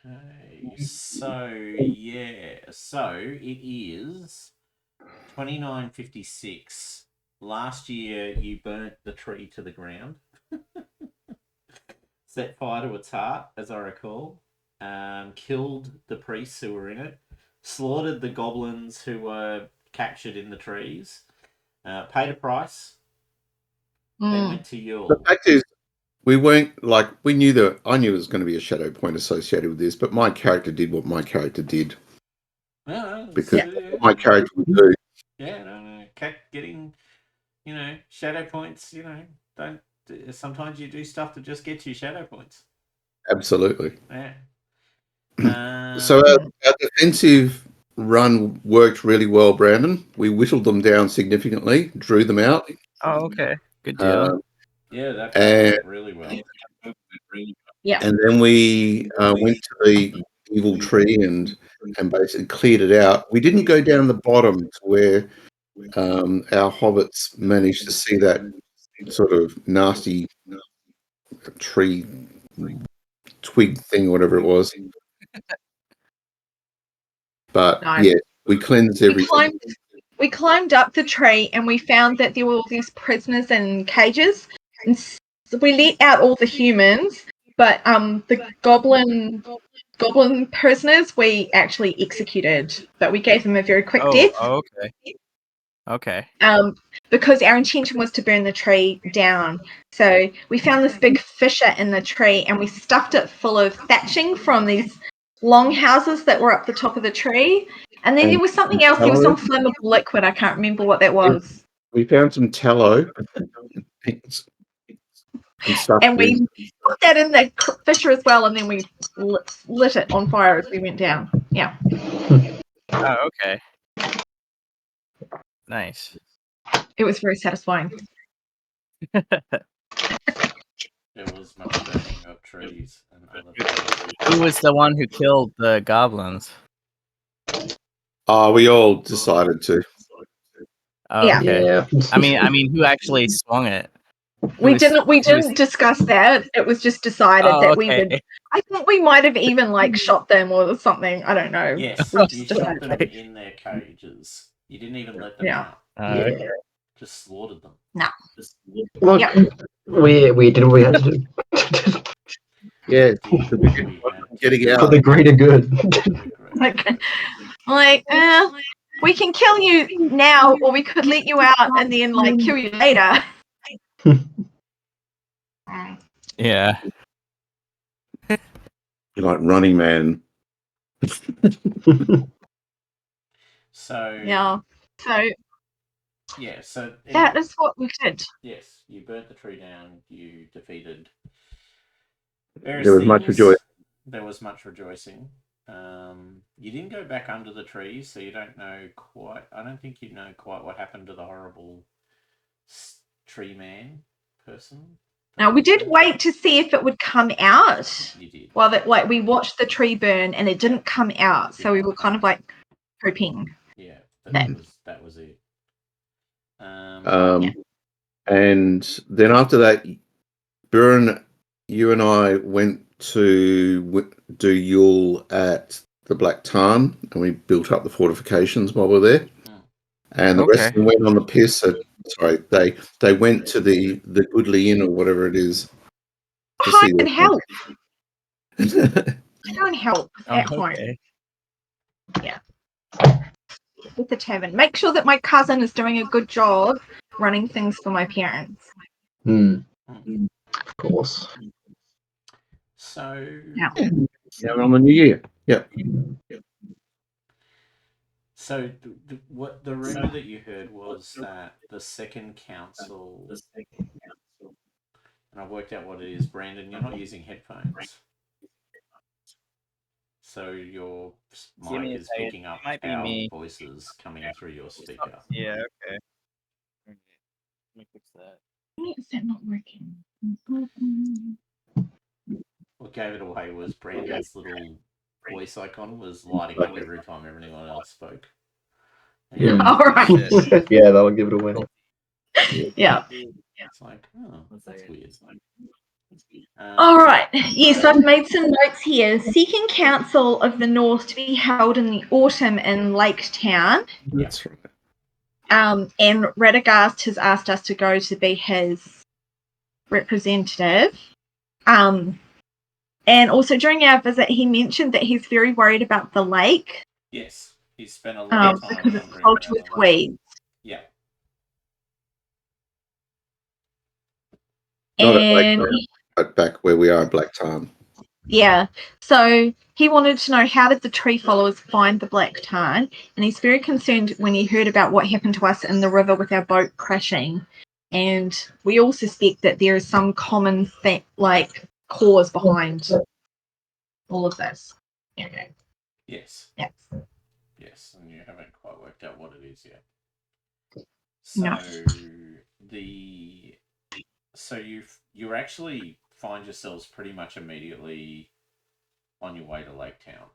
Okay, so it is 2956. Last year you burnt the tree to the ground, set fire to its heart, as I recall, killed the priests who were in it, slaughtered the goblins who were captured in the trees, paid a price, then went to The Yule. fact is, we weren't like I knew there was going to be a shadow point associated with this, but my character did what my character did because that's what my character would do. Yeah, no. Getting, shadow points, don't. Sometimes you do stuff to just get you shadow points. Absolutely. Yeah. So our defensive run worked really well, Brandon. We whittled them down significantly, drew them out. Oh, okay. Good deal. Yeah, that and went really well. Yeah. And then we went to the evil tree and basically cleared it out. We didn't go down the bottom to where our hobbits managed to see that sort of nasty tree twig thing, whatever it was. But yeah, we cleansed everything. We climbed up the tree and we found that there were all these prisoners in cages. And so we let out all the humans, but the goblin prisoners we actually executed, but we gave them a very quick death. Oh, okay. Because our intention was to burn the tree down. So we found this big fissure in the tree and we stuffed it full of thatching from these long houses that were up the top of the tree. And then there was something else. There was some flammable liquid. I can't remember what that was. We found some tallow. And we put that in the fissure as well, and then we lit it on fire as we went down. Yeah. Oh, okay. Nice. It was very satisfying. There was much burning of trees and other things. Who was the one who killed the goblins? We all decided to. Oh, Yeah. Okay. Yeah. I mean, who actually swung it? We didn't discuss that. It was just decided that we would. I think we might have even shot them or something. I don't know. Yes, you shot them in their cages. You didn't even let them out. Okay. Just slaughtered them. No. Look, we did what we had to do. Yeah, getting out For the greater good. We can kill you now, or we could let you out and then kill you later. Yeah. You're like Running Man. So that is what we did. Yes, you burnt the tree down. You defeated. There was much rejoicing. There was much rejoicing. You didn't go back under the tree, so you don't know quite. I don't think you know quite what happened to the horrible tree man person. Now we did wait to see if it would come out. You did. Well, we watched the tree burn and it didn't come out, so we were kind of hoping. Yeah, that was it. And then after that, Byrne, you and I went to do Yule at the Black Tarn, and we built up the fortifications while we were there. And the rest of them went on the piss. They went to the Goodly Inn or whatever it is. Hide and help. Go and help at home. Yeah. With the tavern. Make sure that my cousin is doing a good job running things for my parents. Of course. So on the new year. Yep. So the rumor that you heard was that the second council, and I've worked out what it is. Brandon, you're not using headphones, so your mic is picking up our voices coming through your speaker. Yeah. Okay. Let me fix that. Why is that not working? What gave it away was Brandon's little voice icon was lighting up every time anyone else spoke. Yeah. All right. Yeah, that'll give it away. Yeah. It's like, oh, that's weird. All right. Yes, I've made some notes here. Seeking Council of the North to be held in the autumn in Lake Town. That's right. And Radagast has asked us to go to be his representative. And also during our visit, he mentioned that he's very worried about the lake. Yes, he spent a lot of time Because it's wandering filled around with the lake. weeds. Yeah. Not at Lake And Town, but back where we are in Black Tarn. yeah, so he wanted to know, how did the tree followers find the Black Tarn? And he's very concerned when he heard about what happened to us in the river with our boat crashing. And we all suspect that there is some common cause behind all of this. Okay. Yes. Yes. Yes, and you haven't quite worked out what it is yet. No. So you actually find yourselves pretty much immediately on your way to Lake Town.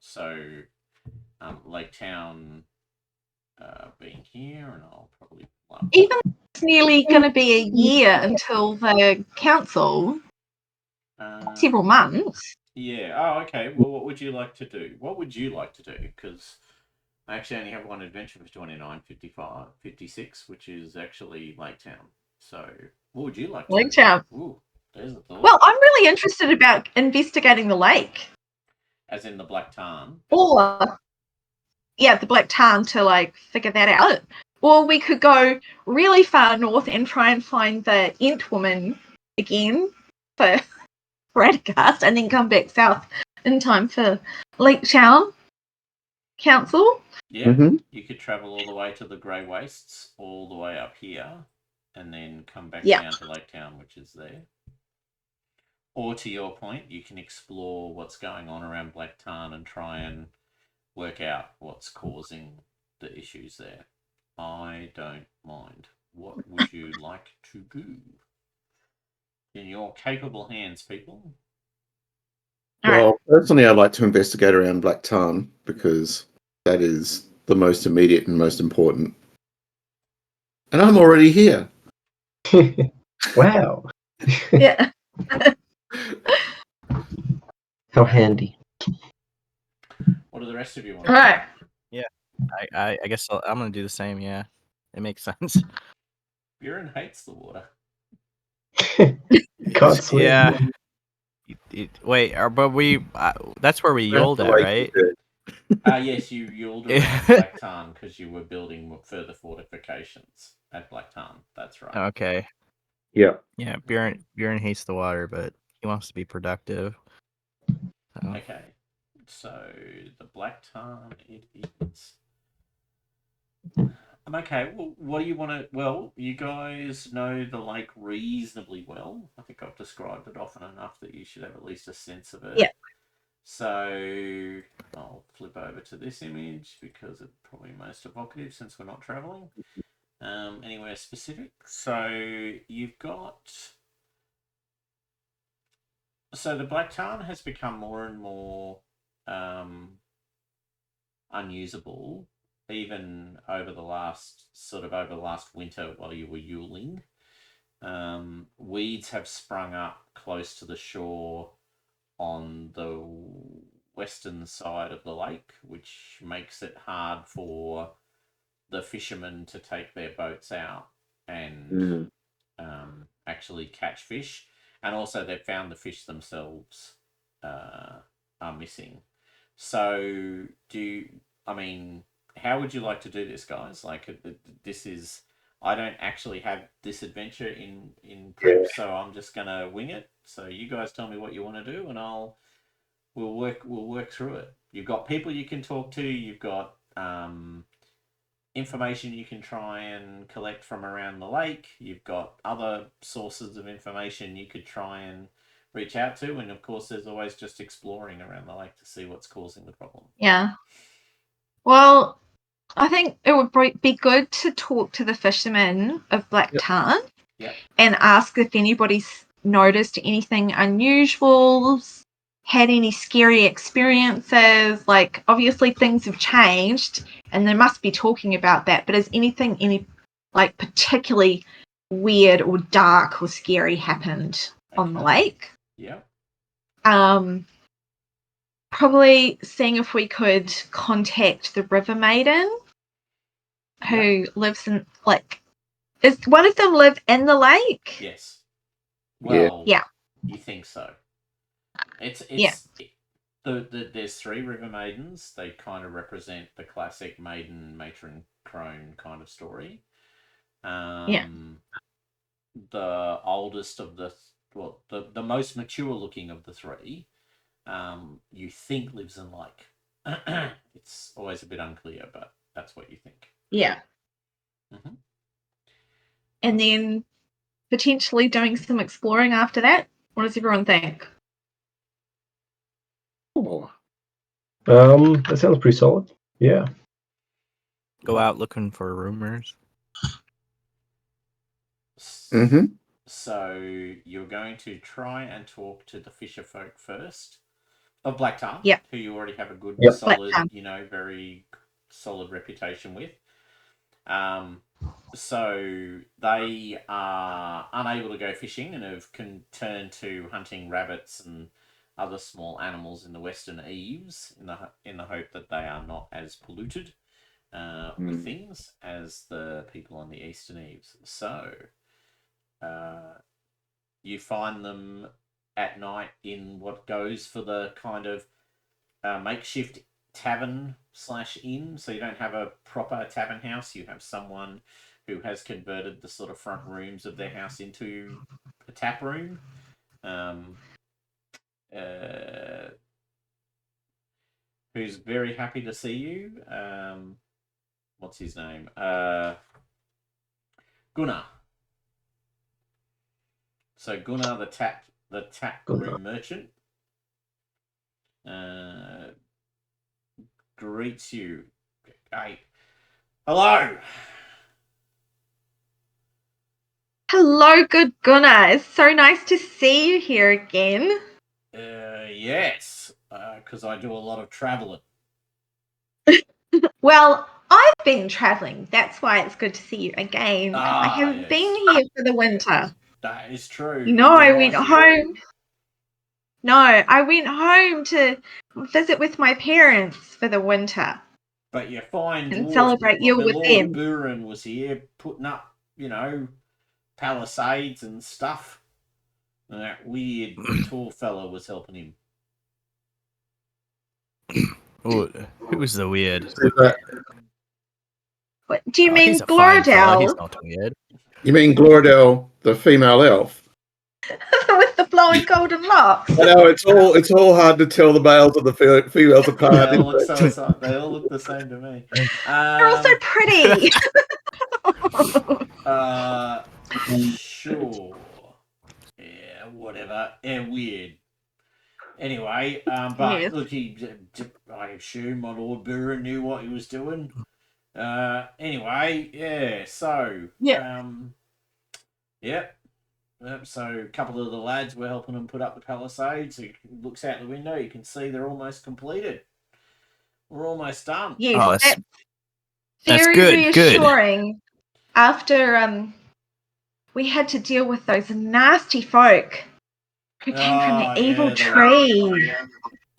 So Lake Town being here, and I'll probably Even it's nearly going to be a year until the council, several months. Yeah. Oh, okay. Well, what would you like to do? What would you like to do? Because I actually only have one adventure for 29, 55, 56, which is actually Lake Town. So, what would you like to Lake do? Town. Ooh, there's a thought. Well, I'm really interested about investigating the lake. As in the Black Tarn. Or, yeah, the Black Tarn to figure that out. Or we could go really far north and try and find the Ent woman again for Radagast, and then come back south in time for Lake Town Council. Yeah, Mhm. you could travel all the way to the Grey Wastes, all the way up here, and then come back Yeah. down to Lake Town, which is there. Or to your point, you can explore what's going on around Black Tarn and try and work out what's causing the issues there. I don't mind. What would you like to do? In your capable hands, people. Well, personally, I'd like to investigate around Black Tarn because that is the most immediate and most important. And I'm already here. Wow. Yeah. How handy. What do the rest of you want? All right. I guess I'm gonna do the same. Yeah, it makes sense. Buren hates the water. Can't swim. Yeah. Wait, but that's where we yoled at, right? Yes, you yelled around Black Tarn because you were building further fortifications at Black Tarn. That's right. Okay. Yeah. Yeah, Buren hates the water, but he wants to be productive. So. Okay, so the Black Tarn it is. Okay, well, what do you want to... Well, you guys know the lake reasonably well. I think I've described it often enough that you should have at least a sense of it. Yeah. So I'll flip over to this image because it's probably most evocative since we're not traveling anywhere specific. So you've got... So the Black Tarn has become more and more unusable, even over the last winter while you were yuling. Weeds have sprung up close to the shore on the western side of the lake, which makes it hard for the fishermen to take their boats out and actually catch fish. And also, they've found the fish themselves are missing. So, how would you like to do this, guys? This is... I don't actually have this adventure in prep, so I'm just gonna wing it. So you guys tell me what you want to do, and we'll work through it. You've got people you can talk to. You've got information you can try and collect from around the lake. You've got other sources of information you could try and reach out to, and of course, there's always just exploring around the lake to see what's causing the problem. Yeah. Well, I think it would be good to talk to the fishermen of Black Tarn and ask if anybody's noticed anything unusual, had any scary experiences. Obviously things have changed and they must be talking about that, but has anything particularly weird or dark or scary happened on the lake. Yep. Probably seeing if we could contact the River Maiden, who lives in is one of them live in the lake? Yes. Well, yeah. You think so? There's 3 River Maidens. They kind of represent the classic maiden matron crone kind of story. The oldest of the most mature looking of the 3, you think lives in lake. It's always a bit unclear, but that's what you think. Yeah. Mm-hmm. And then potentially doing some exploring after that. What does everyone think? That sounds pretty solid. Yeah. Go out looking for rumors. Mm-hmm. So you're going to try and talk to the fisher folk first of Black Tarn, who you already have a good, solid, very solid reputation with. So they are unable to go fishing and have turned to hunting rabbits and other small animals in the western eaves in the hope that they are not as polluted with things as the people on the eastern eaves. So you find them at night in what goes for the kind of makeshift tavern/inn. So you don't have a proper tavern house. You have someone who has converted the sort of front rooms of their house into a tap room. Who's very happy to see you. What's his name? Gunnar. So Gunnar, the tap room merchant, greets you. Hey, hello. Hello, good Gunnar. It's so nice to see you here again. Yes, because I do a lot of traveling. Well, I've been traveling. That's why it's good to see you again. Because I haven't been here for the winter. That is true. No, I went home. No, I went home to visit with my parents for the winter. But you find and celebrate you with Lord them. Buren was here putting up, palisades and stuff. And that weird tall fella was helping him. Oh, who's the weird? What, do you mean he's a fine fella. He's Gloridel? not weird. You mean Gloridel, the female elf? With the flowing golden locks. I know it's all hard to tell the males and the females apart. They all look they all look the same to me. They're all so pretty. Sure. Yeah, whatever. Yeah, weird. Anyway, but Yes. look, I assume my Lord Buren knew what he was doing. Anyway, yeah. So, yep. So a couple of the lads were helping them put up the palisades. He looks out the window. You can see they're almost completed. We're almost done. Yes, that's very good. reassuring. Good. After we had to deal with those nasty folk who came from the evil tree.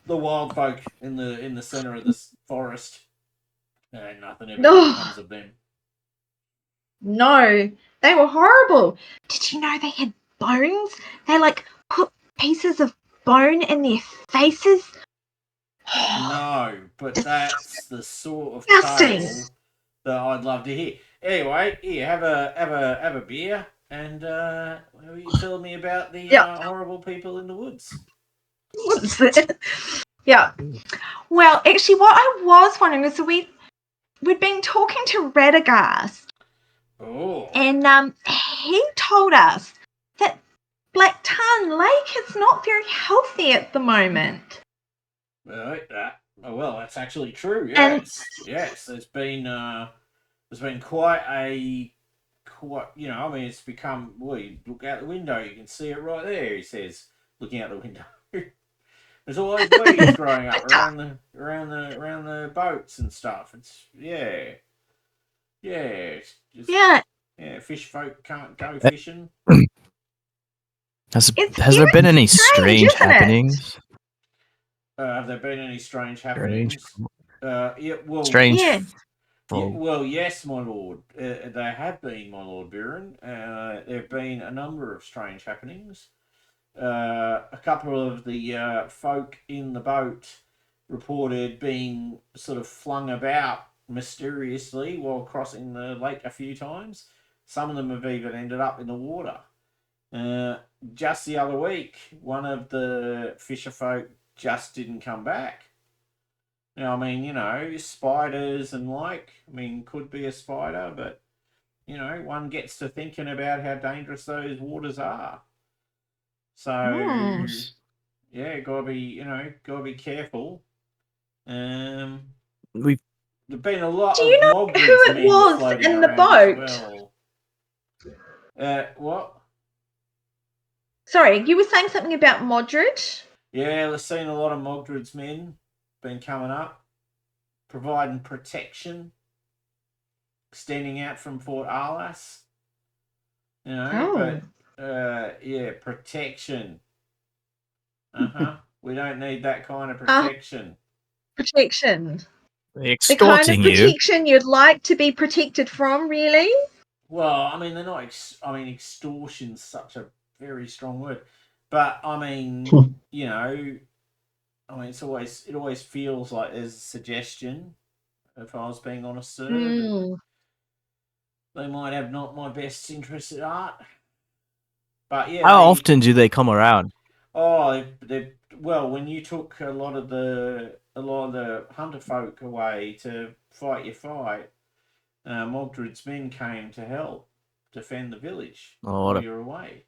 The wild folk in the center of this forest. Nothing ever comes of them. No, they were horrible. Did you know they had bones? They put pieces of bone in their faces. No, but that's the sort of Disgusting. tale that I'd love to hear. Anyway, here, have a beer, and you tell me about the horrible people in the woods. What is it? Yeah. Well, actually, what I was wondering is we'd been talking to Radagast. Oh. And he told us that Black Tarn Lake is not very healthy at the moment. Well, that's actually true. Yes, yes. There's been quite it's become. Well, you look out the window, you can see it right there. He says, looking out the window. There's all those weeds growing up around the boats and stuff. It's fish folk can't go fishing. Has It's there been any strange isn't it? happenings? Have there been any strange happenings? Yeah, well, Strange. Yeah. Yes, my lord. There have been, my lord Buren. There have been a number of strange happenings. A couple of the folk in the boat reported being sort of flung about mysteriously while crossing the lake a few times. Some of them have even ended up in the water. Just the other week, one of the fisher folk just didn't come back. Now, I mean, spiders and could be a spider, but, one gets to thinking about how dangerous those waters are. So, yeah, gotta be careful. We've There've been a lot Do of you know who Mogrid's it men was floating in the around as boat? well. What? Sorry, you were saying something about Modred? Yeah, we've seen a lot of Mogrid's men been coming up, providing protection, extending out from Fort Arlas. But yeah, protection. We don't need that kind of protection. Protection. The kind extorting of you. protection you'd like to be protected from, really? Well, I mean, they're not. Extortion's such a very strong word, but I mean, it always feels like there's a suggestion. If I was being honest, sir, that they might have not my best interests at heart. But yeah, How often do they come around? Well, when you took a lot of the hunter folk away to fight your fight, Mogdred's men came to help defend the village while you're away.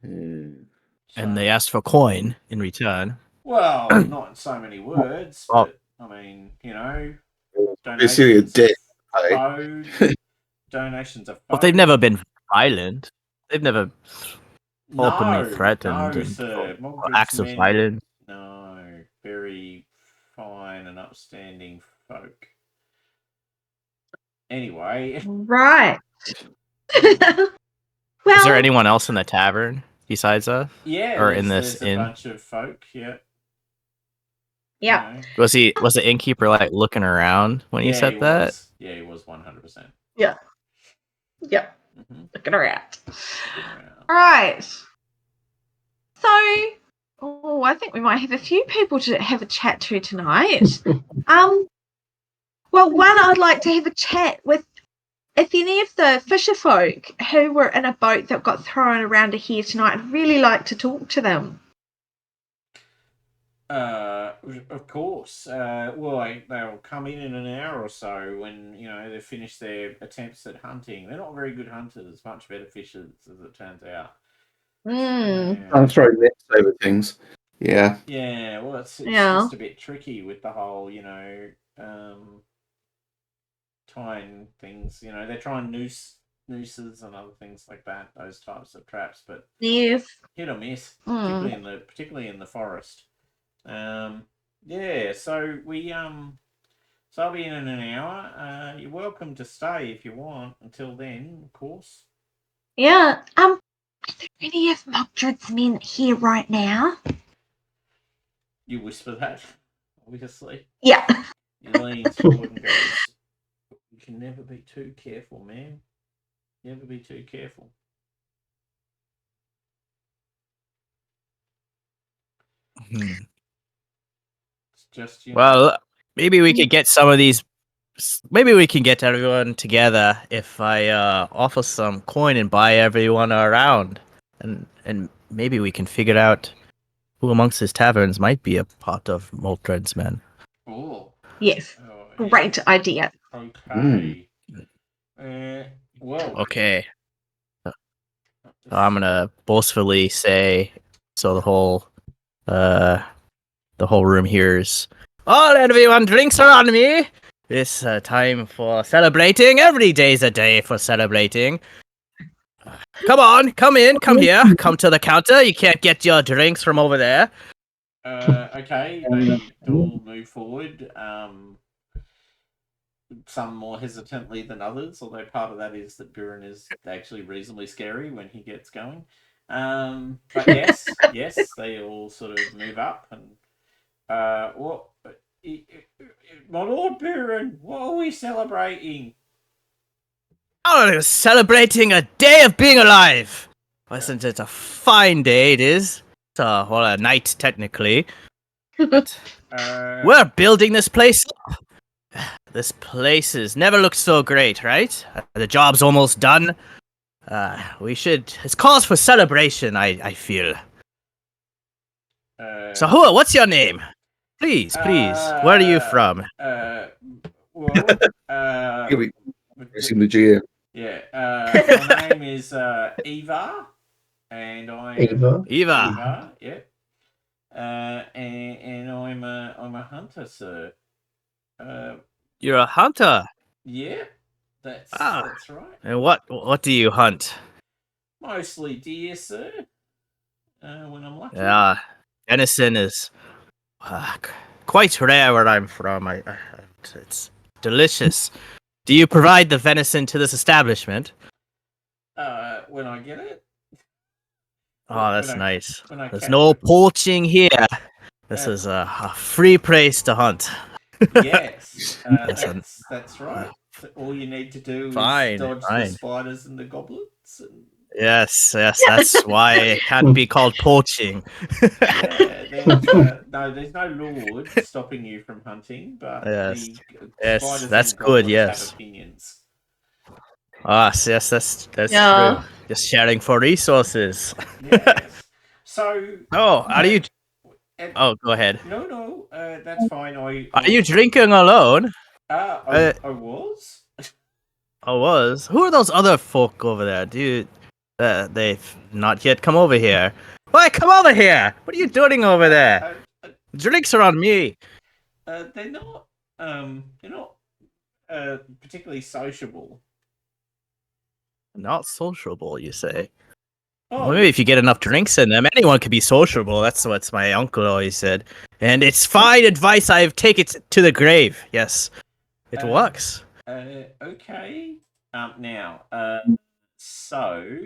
Hmm. And they asked for coin in return. Well, not in so many words, but I mean, Basically a donations debt. of food, donations of food. Well, they've never been violent. They've never openly No, threatened and sir. acts of violence. No, very fine and upstanding folk. Anyway, Right. Is there Well, anyone else in the tavern besides us? yeah, Or in there's this a inn? bunch of folk. Yeah. yeah. Was the innkeeper like looking around when you said that? Was. Yeah, he was 100%. Yeah. Yep. Mm-hmm. Looking around. Right. So, I think we might have a few people to have a chat to tonight. Well, one, I'd like to have a chat with if any of the fisher folk who were in a boat that got thrown around here tonight. I'd really like to talk to them. Of course. They'll come in an hour or so when they've finished their attempts at hunting. They're not very good hunters, much better fishers, as it turns out. I'm throwing nets over things. Yeah. Yeah. Well, it's just a bit tricky with the whole tying things. They're trying nooses and other things like that. Those types of traps, but yes, hit or miss, particularly in the forest. Yeah, so I'll be in an hour. You're welcome to stay if you want until then, of course. Yeah. Are there any of Mogdred's men here right now? You whisper that, obviously. Yeah. He leans forward and goes, "You can never be too careful, man. Never be too careful." It's just Well, maybe we could get some of these. Maybe we can get everyone together if I offer some coin and buy everyone around, and maybe we can figure out who amongst his taverns might be a part of Moltred's men. Oh. Yes. Great idea. Okay. Well. Okay. I'm gonna boastfully say, so the whole room hears. All everyone, drinks are on me. It's time for celebrating. Every day's a day for celebrating. Come on, come in, come here, come to the counter. You can't get your drinks from over there. Okay, they all move forward. Some more hesitantly than others, although part of that is that Buren is actually reasonably scary when he gets going. But yes, they all sort of move up and what? My Lord Buren, what are we celebrating? Oh, celebrating a day of being alive. Wasn't it a fine day? It is. It's a night technically. But we're building this place up. This place has never looked so great, right? The job's almost done. We should. It's cause for celebration. I feel. So, what's your name? Please. Where are you from? Well, Here we the GM. yeah. My name is Eva, and I am Eva. Yeah. And I'm a hunter, sir. You're a hunter. Yeah, that's right. And what do you hunt? Mostly deer, sir. When I'm lucky. Yeah, venison is quite rare where I'm from. It's delicious. Do you provide the venison to this establishment? When I get it. Oh, that's nice. When There's no poaching here. This is a free place to hunt. Yes, that's right. All you need to do is dodge the spiders and the goblins. Yes, that's why it can't be called poaching. Yeah, there's no lord stopping you from hunting, but yes, that's good. Yes, have opinions. Yes, that's true. Just sharing for resources. Yes. So. Are you? Oh, go ahead. No, that's fine. Are you drinking alone? I was. I was. Who are those other folk over there? They've not yet come over here. Why, come over here! What are you doing over there? Drinks are on me. They're not. They're not. Particularly sociable. Not sociable, you say? Oh, well, maybe if you get enough drinks in them, anyone can be sociable. That's what my uncle always said. And it's fine advice. I've taken it to the grave. Yes, it works. Okay. Now, so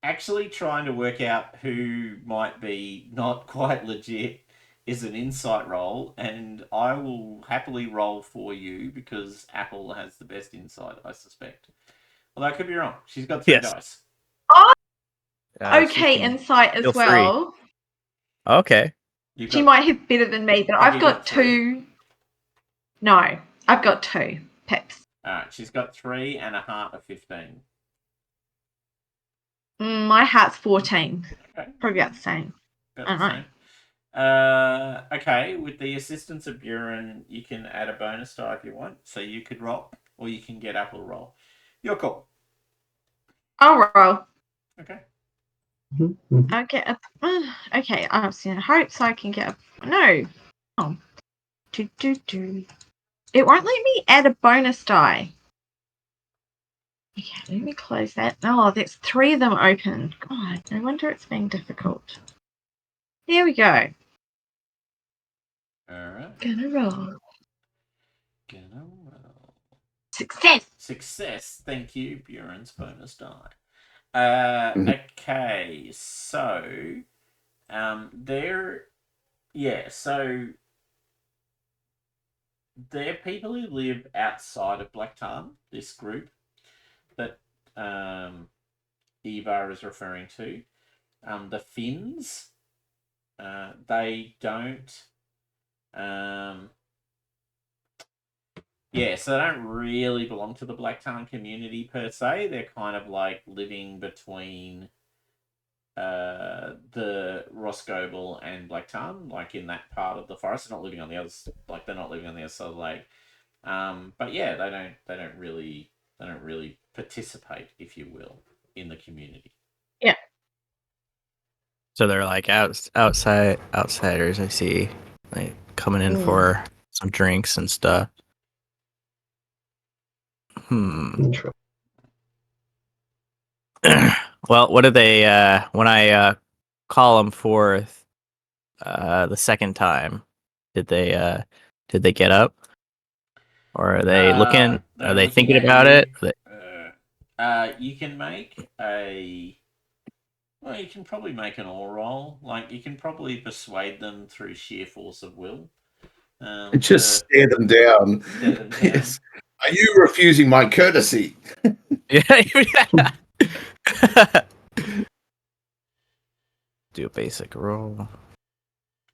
actually trying to work out who might be not quite legit is an insight roll, and I will happily roll for you because Apple has the best insight, I suspect. Although I could be wrong. She's got 3 dice. Oh! Okay, insight as well. Free. Okay. She might have better than me, but I've got 2. No, I've got 2 pips. Alright, she's got 3 and a heart of 15. My heart's 14. Okay. Probably about the same. Okay, with the assistance of Buren, you can add a bonus die if you want. So you could roll, or you can get Apple roll. Your call. I'll roll. Okay. I'll get a... Okay, I'm seeing hopes I can get a... No. Oh. It won't let me add a bonus die. Okay, let me close that. Oh, that's 3 of them open. God, no wonder it's being difficult. There we go. Alright. Gonna roll. Success! Thank you, Buren's bonus die. Okay, so... they're people who live outside of Black Tarn, this group that Eva is referring to. The Finns, they don't... so they don't really belong to the Black Tarn community per se. They're kind of like living between the Roscoble and Black Tarn, like in that part of the forest. They're not living on the other, they're not living on the other side of the lake. But yeah, they don't really participate, if you will, in the community. Yeah. So they're like outsiders. I see, like coming in for some drinks and stuff. Well, what do they? When I call them forth the second time, did they get up, or are they looking? Are they thinking about it? You can make a Well, you can probably make an all roll. Like, you can probably persuade them through sheer force of will. Just stare them down. Stare them down. Yes. Are you refusing my courtesy? Yeah. Do a basic roll.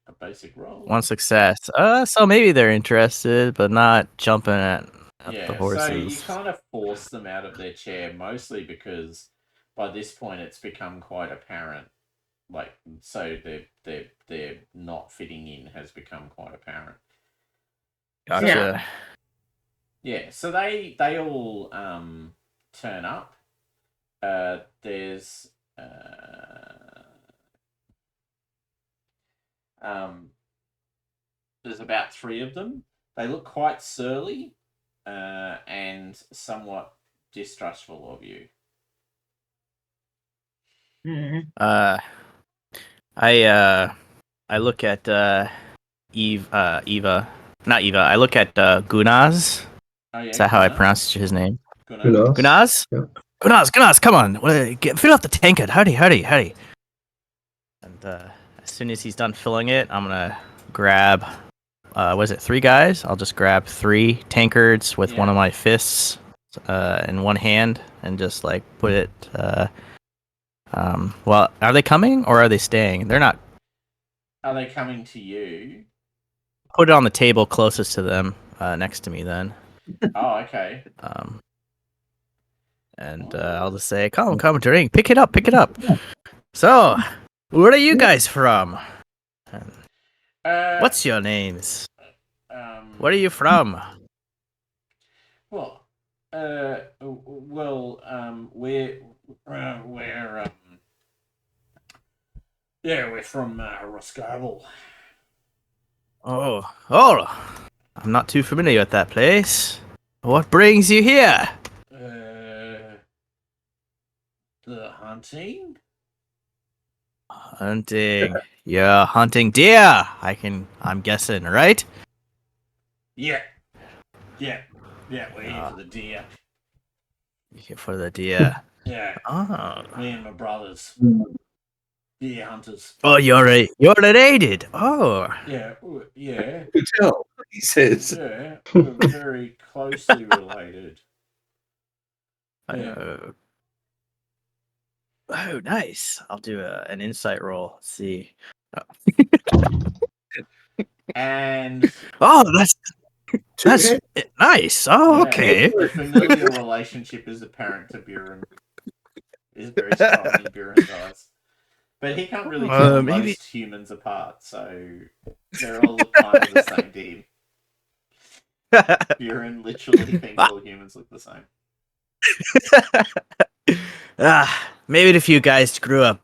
A basic roll. 1 success. So maybe they're interested, but not jumping at the horses. So you kind of force them out of their chair, mostly because by this point it's become quite apparent. Like, so they're not fitting in has become quite apparent. Gotcha. Yeah, so they all turn up. There's about 3 of them. They look quite surly and somewhat distrustful of you. I look at Eva. Not Eva. I look at Gunaz. Oh, yeah, Is that how I pronounce his name? Gunaz? Yeah. Gunaz, come on. Fill up the tankard. Hurry. And as soon as he's done filling it, I'm going to grab, was it 3 guys? I'll just grab 3 tankards with one of my fists in one hand and just like put it, well, are they coming or are they staying? They're not. Are they coming to you? Put it on the table closest to them, next to me then. Oh, okay. And I'll just say, come, drink. Pick it up. So, where are you guys from? What's your names? Where are you from? Well, we're from Roscoval. Oh, I'm not too familiar with that place. What brings you here? The hunting. Hunting. You're hunting deer. I'm guessing, right? Yeah. We're here for the deer. Here for the deer. Yeah. Oh. Me and my brothers. Deer hunters. Oh, you're related. Oh. Yeah. Good tell, he says. Yeah, we're very closely related. Yeah. Oh, nice. I'll do an insight roll. Let's see. And that's nice. Oh, okay. The familiar relationship is apparent to Buren. Is very strong in Buren's eyes. But he can't really tell most humans apart, so they're all kind of the same to him. Buren literally thinks all humans look the same. Maybe if you guys grew up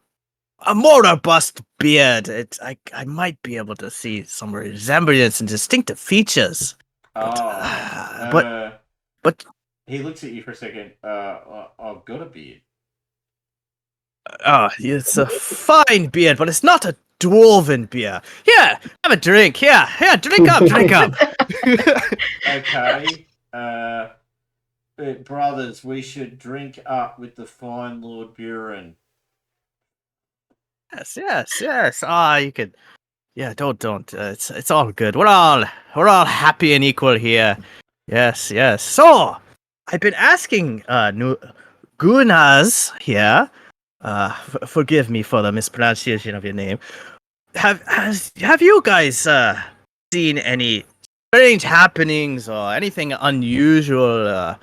a more robust beard, I might be able to see some resemblance and distinctive features. But he looks at you for a second. I've got a beard. Oh, it's a fine beard, but it's not a dwarven beer. Here, have a drink. Here, drink up. Okay. Brothers, we should drink up with the fine Lord Buren. Yes. You could. Yeah, don't. It's all good. We're all happy and equal here. Yes. So, I've been asking Gunaz here. Forgive me for the mispronunciation of your name. Have you guys seen any strange happenings or anything unusual?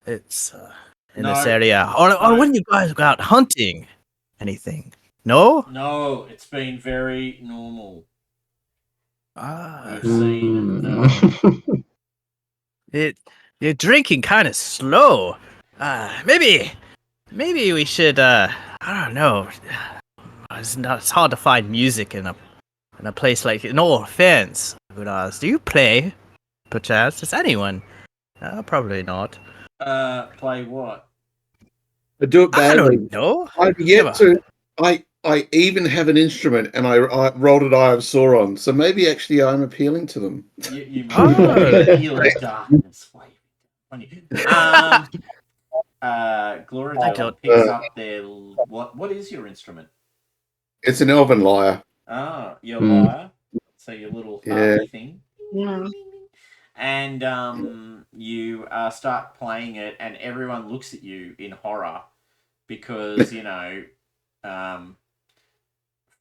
It's in this area, or when you guys go out hunting, anything? No. No, it's been very normal. We've seen you're drinking kind of slow. Maybe we should. I don't know. It's hard to find music in a place like. No offense, but do you play? Perchance, does anyone? Probably not. Play what? I do it badly. I don't know. I've yet to. I even have an instrument, and I rolled an Eye of Sauron. So maybe actually I'm appealing to them. You might feel the darkness. Gloria picks up their what is your instrument? It's an elven lyre. Oh, your Mm. lyre. So your little Yeah. harpy thing. Yeah. And you start playing it, and everyone looks at you in horror because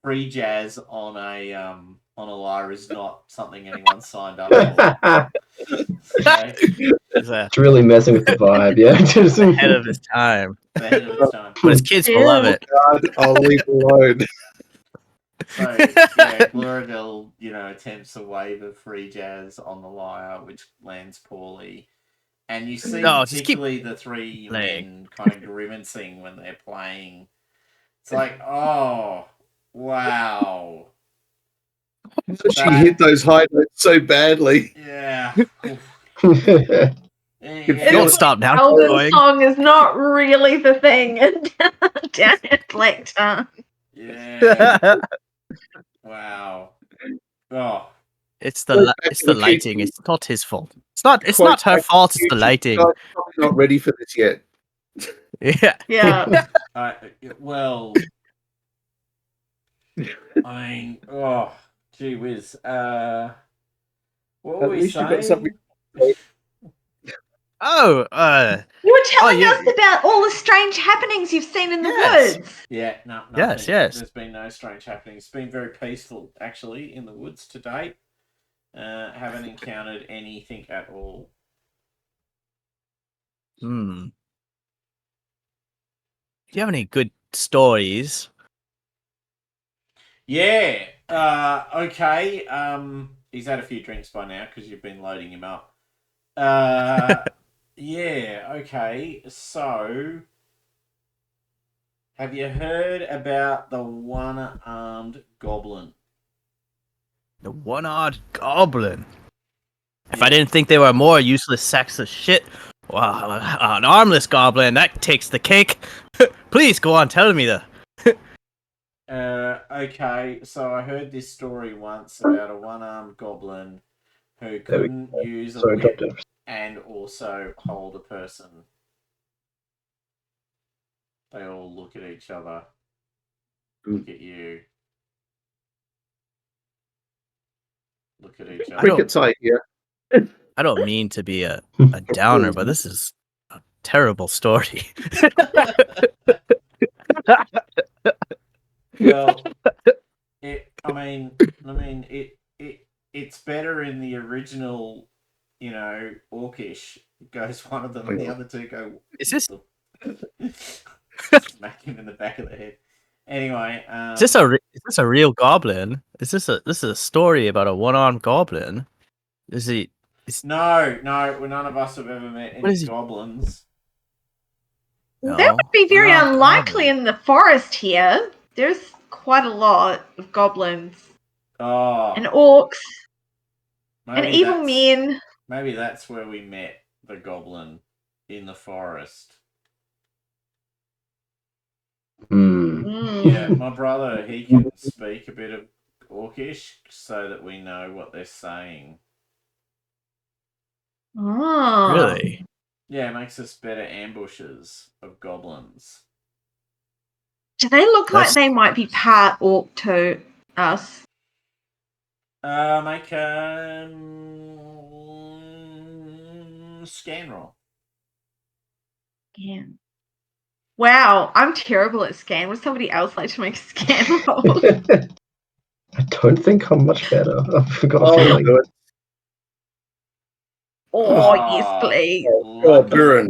free jazz on a lyre is not something anyone signed up for. So It's really messing with the vibe, yeah. Just- Ahead of his time. it's ahead of its time. But his kids will love it. God, I'll leave it alone. So yeah, Glorabel, attempts a wave of free jazz on the lyre, which lands poorly. And you see No, just keep particularly the three playing. men kind of grimacing when they're playing. It's like, oh, wow. She hit those high notes so badly. Yeah. feel Don't it. stop now. Keep Elden going. song is not really the thing down at Black Tarn. Yeah. Wow. Oh. It's the lighting. It's not his fault. It's not her fault. It's the lighting. Guys, probably not ready for this yet. Yeah. Yeah. Well, I mean, gee whiz. What were At we least you got saying? something. Oh, You were telling yeah. us about all the strange happenings you've seen in the Yes. woods. Yeah, no, nothing. Yes, yes. There's been no strange happenings. It's been very peaceful, actually, in the woods to date. Haven't encountered anything at all. Do you have any good stories? Yeah. Okay. He's had a few drinks by now because you've been loading him up. Yeah. Okay. So, have you heard about the one-armed goblin? The one-odd goblin. If I didn't think they were more useless sacks of shit, well, an armless goblin, that takes the cake. Please go on telling me that. Okay, so I heard this story once about a one-armed goblin who couldn't use a Sorry, whip dropped it. and also hold a person. They all look at each other. Look at you. Look at each other. Cricket's idea. I don't mean to be a downer, but this is a terrible story. Well, it's better in the original, Orcish. Goes one of them, and the other two go. Is this Smack him in the back of the head. Anyway, is this a real goblin? This is a story about a one-armed goblin? Is he? No, well, none of us have ever met any goblins. No, That would be very one-armed unlikely goblin. in the forest here. There's quite a lot of goblins Oh, and orcs and maybe evil men. Maybe that's where we met the goblin, in the forest. Yeah, my brother, he can speak a bit of Orcish so that we know what they're saying. Oh. Really? Yeah, it makes us better ambushers of goblins. Do they look like they might be part orc to us? Make a scan roll. Yeah. Wow, I'm terrible at scan. Would somebody else like to make a scan roll? I don't think I'm much better. I've got a Oh, feeling. good. Oh, yes, please.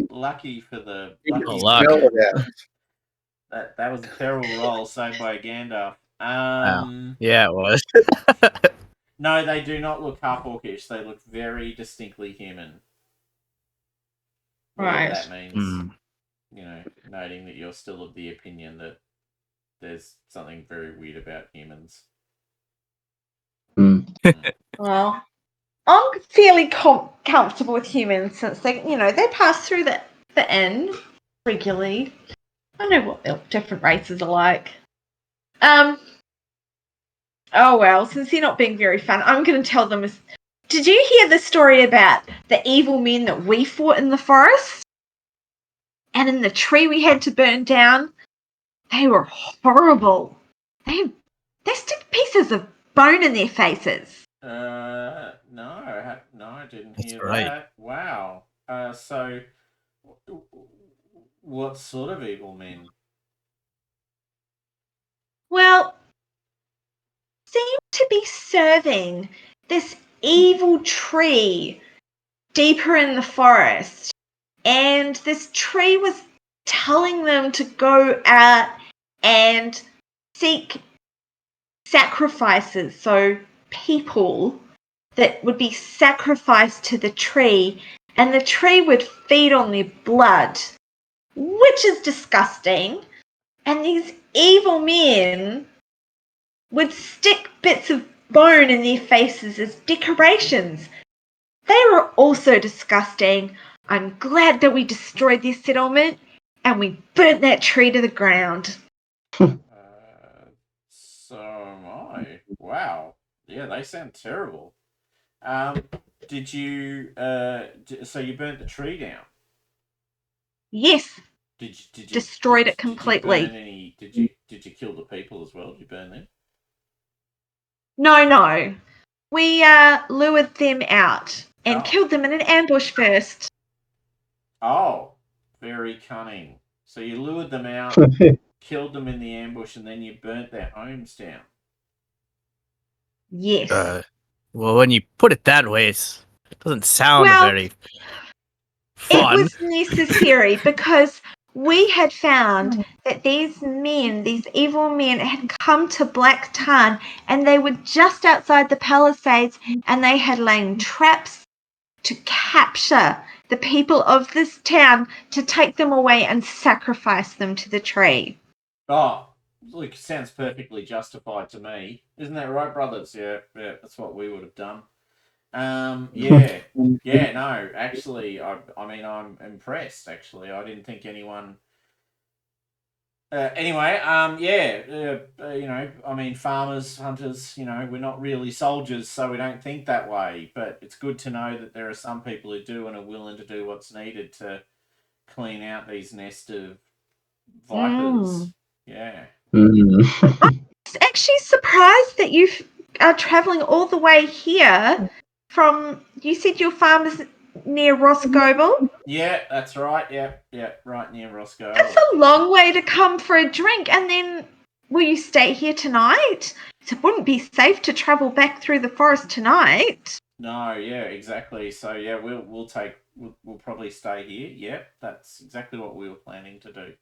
Lucky for the luck. Smell it out. That was a terrible roll, saved by Gandalf. Yeah, it was. No, they do not look half orcish. They look very distinctly human. Right. That means, noting that you're still of the opinion that there's something very weird about humans. Well, I'm fairly comfortable with humans since they pass through the inn regularly. I know what the different races are like. Oh well, since you're not being very fun, I'm going to tell them. Did you hear the story about the evil men that we fought in the forest? And in the tree we had to burn down? They were horrible. They They stick pieces of bone in their faces. No, I didn't That's hear right. that. Wow. So, what sort of evil men? Well, seem to be serving this evil tree deeper in the forest. And this tree was telling them to go out and seek sacrifices. So, people that would be sacrificed to the tree, and the tree would feed on their blood, which is disgusting. And these evil men would stick bits of bone in their faces as decorations. They were also disgusting. I'm glad that we destroyed their settlement and we burnt that tree to the ground. So am I. Wow. Yeah, they sound terrible. Did you? So you burnt the tree down? Yes, Did you? destroyed it Did you burn completely. any? Did you kill the people as well? Did you burn them? No. We lured them out and Oh. killed them in an ambush first. Oh, very cunning. So you lured them out, killed them in the ambush, and then you burnt their homes down. Yes. Well, when you put it that way, it doesn't sound Well, very it fun. was necessary because we had found that these men, these evil men, had come to Black Tarn and they were just outside the palisades and they had laid traps to capture the people of this town to take them away and sacrifice them to the tree. Oh, look, sounds perfectly justified to me. Isn't that right, brothers? Yeah, that's what we would have done. Yeah, no, actually, I mean, I'm impressed, actually. I didn't think anyone... anyway, I mean, farmers, hunters, we're not really soldiers, so we don't think that way. But it's good to know that there are some people who do and are willing to do what's needed to clean out these nest of vipers. Yeah. Actually surprised that you are traveling all the way here from, you said your farm is near Roscoble? Yeah, that's right. Yeah, right near Roscoe. That's a long way to come for a drink, and then will you stay here tonight? It wouldn't be safe to travel back through the forest tonight. No, yeah, exactly. So yeah, we'll probably stay here. Yep, that's exactly what we were planning to do.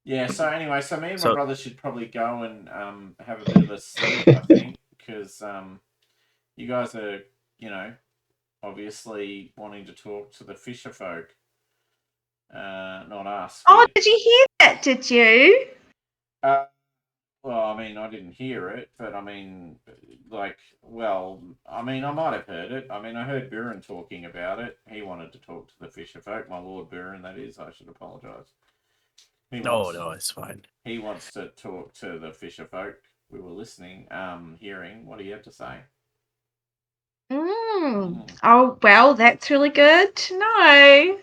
Yeah. So anyway, so me and my brother should probably go and have a bit of a sleep. I think because you guys are obviously wanting to talk to the fisher folk, not us. Oh, did you hear that? Did you? Well, I mean, I didn't hear it, but I mean, I might have heard it. I mean, I heard Buren talking about it. He wanted to talk to the fisher folk, my Lord Buren, that is. I should apologise. No, it's fine. He wants to talk to the fisher folk. We were listening, hearing. What do you have to say? Oh, well, that's really good to know.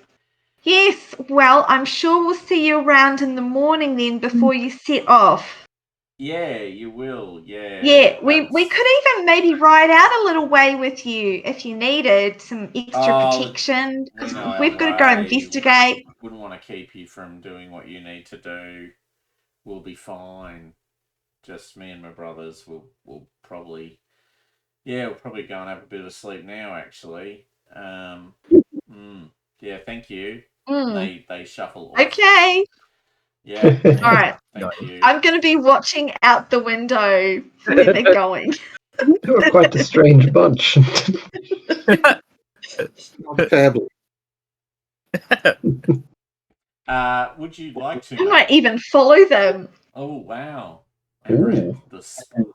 Yes, well, I'm sure we'll see you around in the morning then before you set off. Yeah, you will. Yeah. Yeah, we could even maybe ride out a little way with you if you needed some extra protection. Because we've got to go investigate. Wouldn't want to keep you from doing what you need to do. We'll be fine. Just me and my brothers. We'll probably we'll probably go and have a bit of sleep now. Actually. Yeah. Thank you. They shuffle off. Okay. Yeah. All right. Thank you. I'm going to be watching out the window where they're going. They were quite a strange bunch. Family. Would you like to? I might even follow them. Oh wow! Ooh. The spot.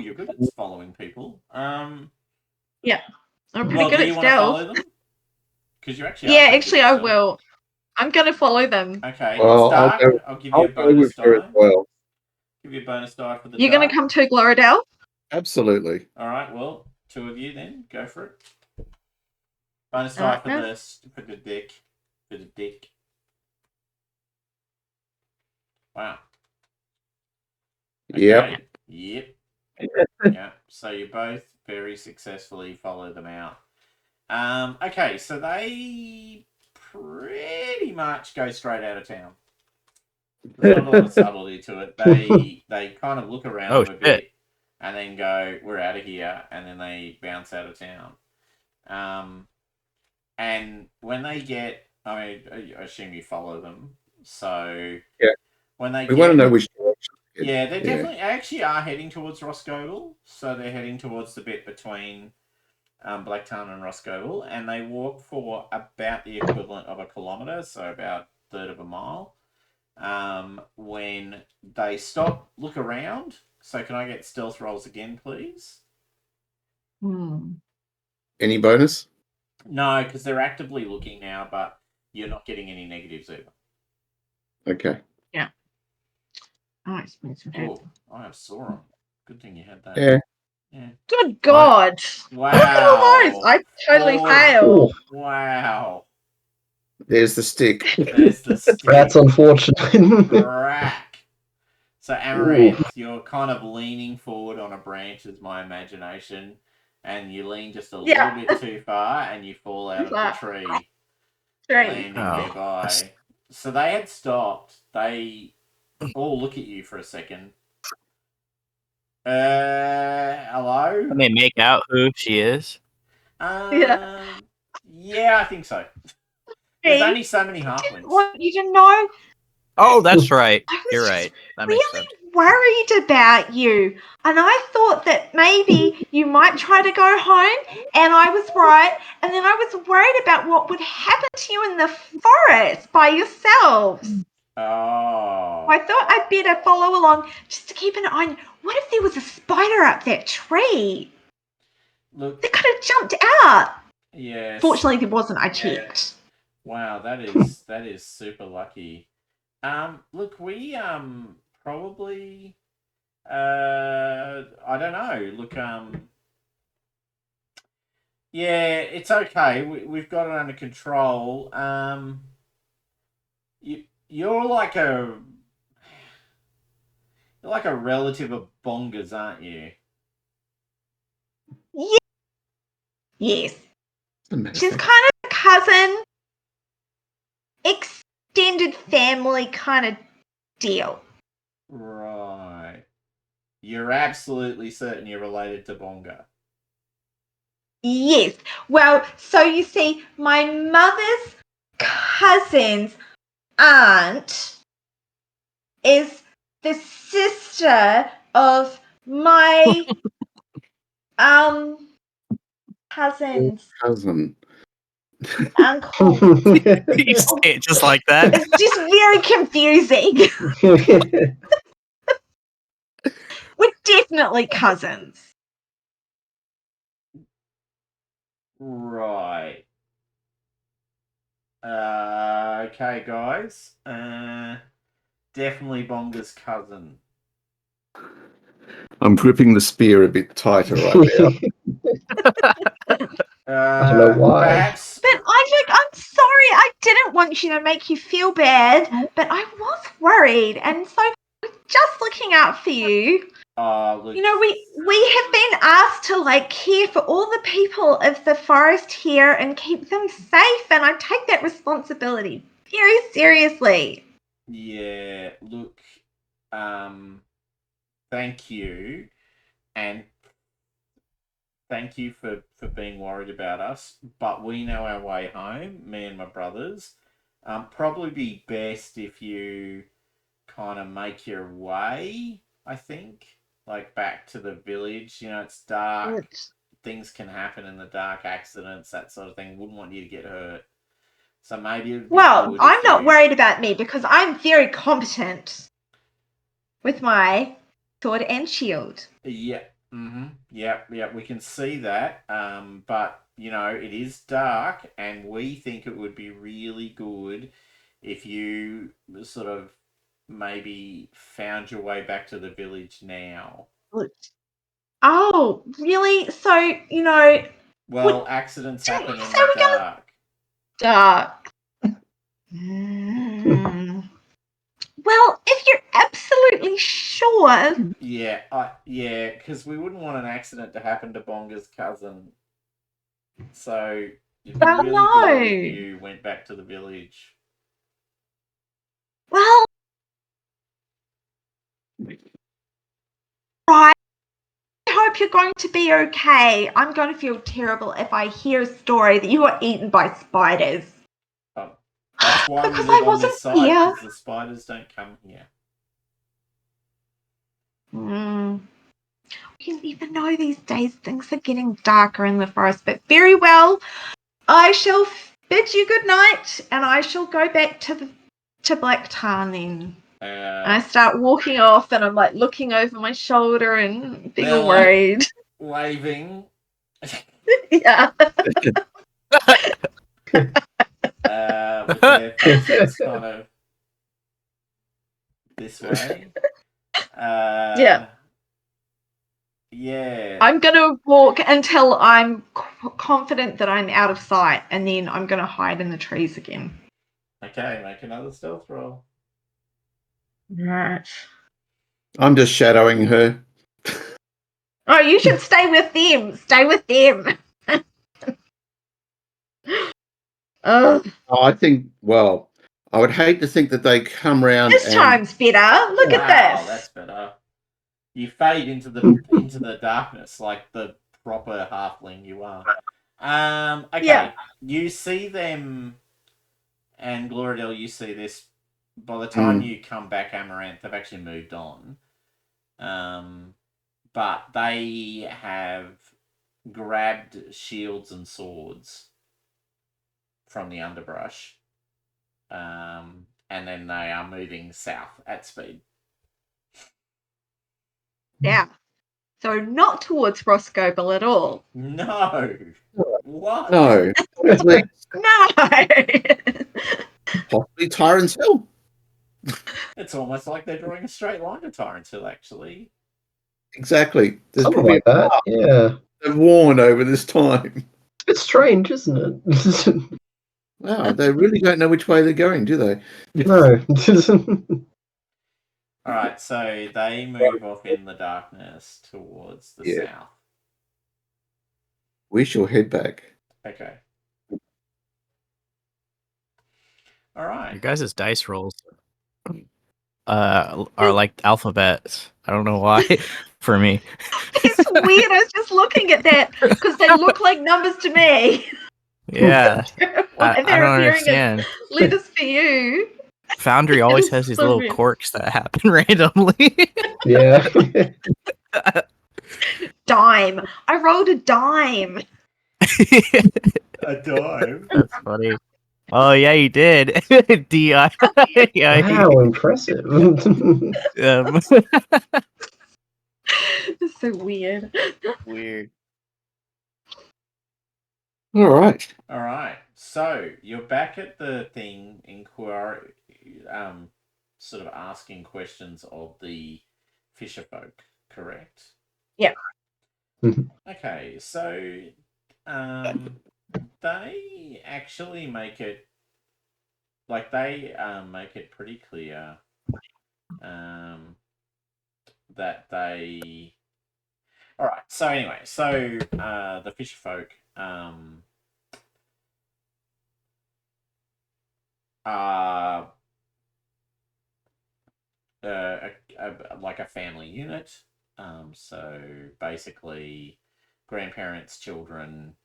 You're good at following people. Yeah, I'm pretty good do at you stealth. want to follow them? Because you actually Yeah, actually, I will. I'm going to follow them. Okay, Well, it's dark. I'll give you a bonus die. As well. Give you a bonus die for the You're going to come to Gloridale? Absolutely. All right, well, two of you then. Go for it. Bonus die for the dick. For the dick. Wow. Yep. Okay. Yep. Yeah. So you both very successfully follow them out. Okay, so they pretty much go straight out of town. There's not a lot of subtlety to it. They kind of look around them a bit and then go, "We're out of here," and then they bounce out of town. And when they get, I mean, I assume you follow them. So Yeah. when they We want to know which. yeah, they definitely actually are heading towards Roscoval. So they're heading towards the bit between Black Tarn and Roscoval, and they walk for about the equivalent of a kilometre, so about a third of a mile. When they stop, look around. So can I get stealth rolls again, please? Any bonus? No, because they're actively looking now, but you're not getting any negatives either. Okay. Yeah. Oh, I have Sauron. Good thing you had that. Yeah. Good God. Wow. Look at all those. I totally failed. Wow. There's the stick. There's the stick. That's unfortunate. Crack. So Amaranth, you're kind of leaning forward on a branch, is my imagination, and you lean just a little bit too far, and you fall out of the tree, landing nearby. So they had stopped. They all look at you for a second. Hello? Can they make out who she is? Yeah, I think so. There's only so many halflings. Want you to know. Oh, that's right. I was You're just right. That makes really sense. worried about you, and I thought that maybe you might try to go home, and I was right. And then I was worried about what would happen to you in the forest by yourselves. Oh. I thought I'd better follow along just to keep an eye on. What if there was a spider up that tree? Look, they could have jumped out. Yes. Fortunately, there wasn't. I checked. Wow, that is super lucky. Look, we probably I don't know. Look, yeah, it's okay. We've got it under control. You're like a relative of Bonga's, aren't you? Yeah. Yes. She's Fact. kind of a cousin, extended family kind of deal. Right. You're absolutely certain you're related to Bonga. Yes. Well, so you see, my mother's cousin's aunt is the sister of my cousin's Cousin. uncle. You say it just like that. It's just very confusing. We're definitely cousins. Right. Okay, guys. Definitely Bonga's cousin. I'm gripping the spear a bit tighter right now. I don't know why. Perhaps. But I'm sorry. I didn't want you to make you feel bad, but I was worried, and so we're just looking out for you. Look, You know, we have been asked to care for all the people of the forest here and keep them safe, and I take that responsibility very seriously. Yeah. Look. Thank you, and thank you for being worried about us. But we know our way home. Me and my brothers. Probably be best if you kind of make your way. I think, back to the village. You know, it's dark. Things can happen in the dark, accidents, that sort of thing. Wouldn't want you to get hurt. So maybe it'd be good I'm if not you... worried about me because I'm very competent with my sword and shield. Yeah. Yeah. We can see that. But it is dark, and we think it would be really good if you sort of maybe found your way back to the village now. Oh, really? So, Well, accidents happen in so the we're going dark. dark. Well, if you're absolutely sure. Yeah, because we wouldn't want an accident to happen to Bonga's cousin. So it'd be really good if you went back to the village. Well, right. I hope you're going to be okay. I'm going to feel terrible if I hear a story that you got eaten by spiders. That's why we Because live I on this wasn't side, here. because the spiders don't come here. You never know these days. Things are getting darker in the forest, but very well. I shall bid you good night, and I shall go back to Black Tarn then. And I start walking off, and I'm like looking over my shoulder and being all worried. Waving. Yeah. With their faces kind of this way. Yeah. Yeah. I'm going to walk until I'm confident that I'm out of sight, and then I'm going to hide in the trees again. Okay, make another stealth roll. Right. I'm just shadowing her. Oh, you should stay with them. Stay with them. Oh, I think, well, I would hate to think that they come round This time's better. Look at this. That's better. You fade into the darkness like the proper halfling you are. Okay. Yeah. You see them, and Gloridel, you see this. By the time you come back, Amaranth, they've actually moved on. But they have grabbed shields and swords from the underbrush. And then they are moving south at speed. Yeah. So not towards Roscoble at all. No. What? No. No. Possibly Tyrant's Hill. It's almost like they're drawing a straight line to Tarn Hill, actually. Exactly. There's Something probably like that. Yeah. they've worn over this time. It's strange, isn't it? Wow, they really don't know which way they're going, do they? No. Alright, so they move off in the darkness towards the south. We shall head back. Okay. Alright. Your guys' dice rolls are like alphabets. I don't know why for me. It's weird. I was just looking at that because they look like numbers to me. Yeah. I don't appearing understand. as letters for you. Foundry always has these little weird. quirks that happen randomly. Yeah. Dime. I rolled a dime. A dime? That's funny. Oh yeah, you did. D-I. Wow, impressive. It's so weird. Weird. All right. So you're back at the thing, inquiry, sort of asking questions of the fisher folk, correct? Yeah. Okay, so they actually make it pretty clear that they. All right. So anyway, the fisher folk are like a family unit. So basically, grandparents, children,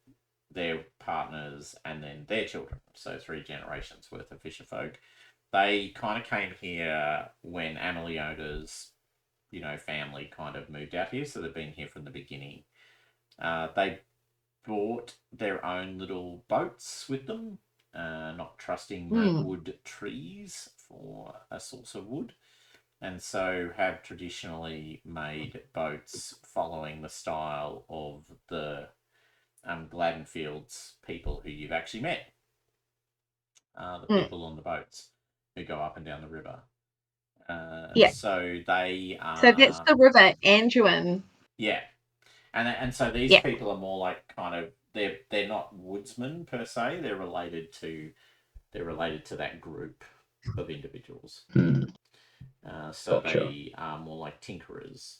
their partners, and then their children. So 3 generations worth of fisher folk. They kind of came here when Ameliota's, family kind of moved out here. So they've been here from the beginning. They brought their own little boats with them, not trusting the wood trees for a source of wood. And so have traditionally made boats following the style of the Gladdenfields people who you've actually met. The people on the boats who go up and down the river. So they are... So that's the river Anduin. Yeah. And so these people are more like kind of... They're not woodsmen per se. They're related to that group of individuals. So Gotcha. they are more like tinkerers.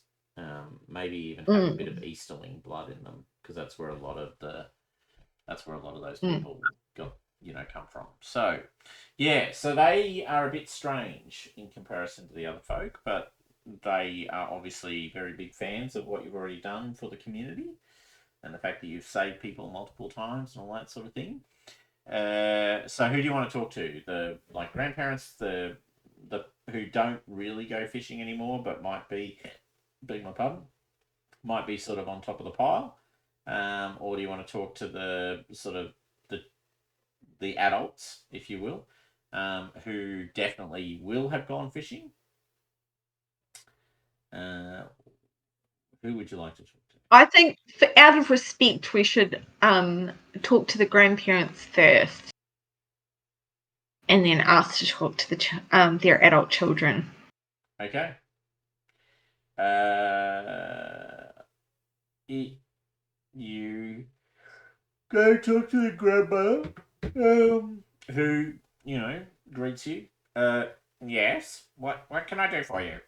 Maybe even have a bit of Easterling blood in them, because that's where a lot of those people got come from. So yeah, so they are a bit strange in comparison to the other folk, but they are obviously very big fans of what you've already done for the community and the fact that you've saved people multiple times and all that sort of thing. So who do you want to talk to? The grandparents, the who don't really go fishing anymore, but might be, beg my pardon, might be sort of on top of the pile, or do you want to talk to the sort of the adults, if you will, who definitely will have gone fishing? Who would you like to talk to? I think, out of respect, we should talk to the grandparents first, and then ask to talk to their adult children. Okay. You go talk to the grandmother, who greets you. Yes. What can I do for you?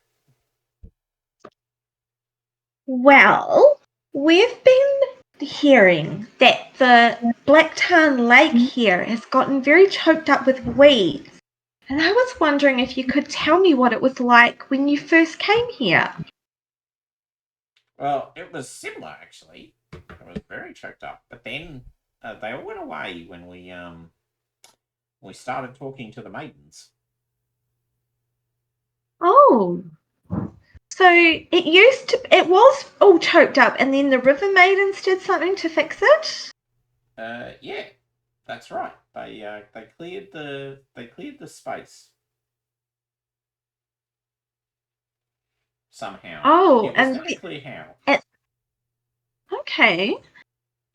Well, we've been hearing that the Black Tarn Lake here has gotten very choked up with weeds. And I was wondering if you could tell me what it was like when you first came here. Well, it was similar actually. It was very choked up, but then they all went away when we started talking to the maidens. Oh. So it was all choked up, and then the River Maidens did something to fix it? Yeah, that's right. They cleared the space somehow. Oh, It was never clear how. Okay.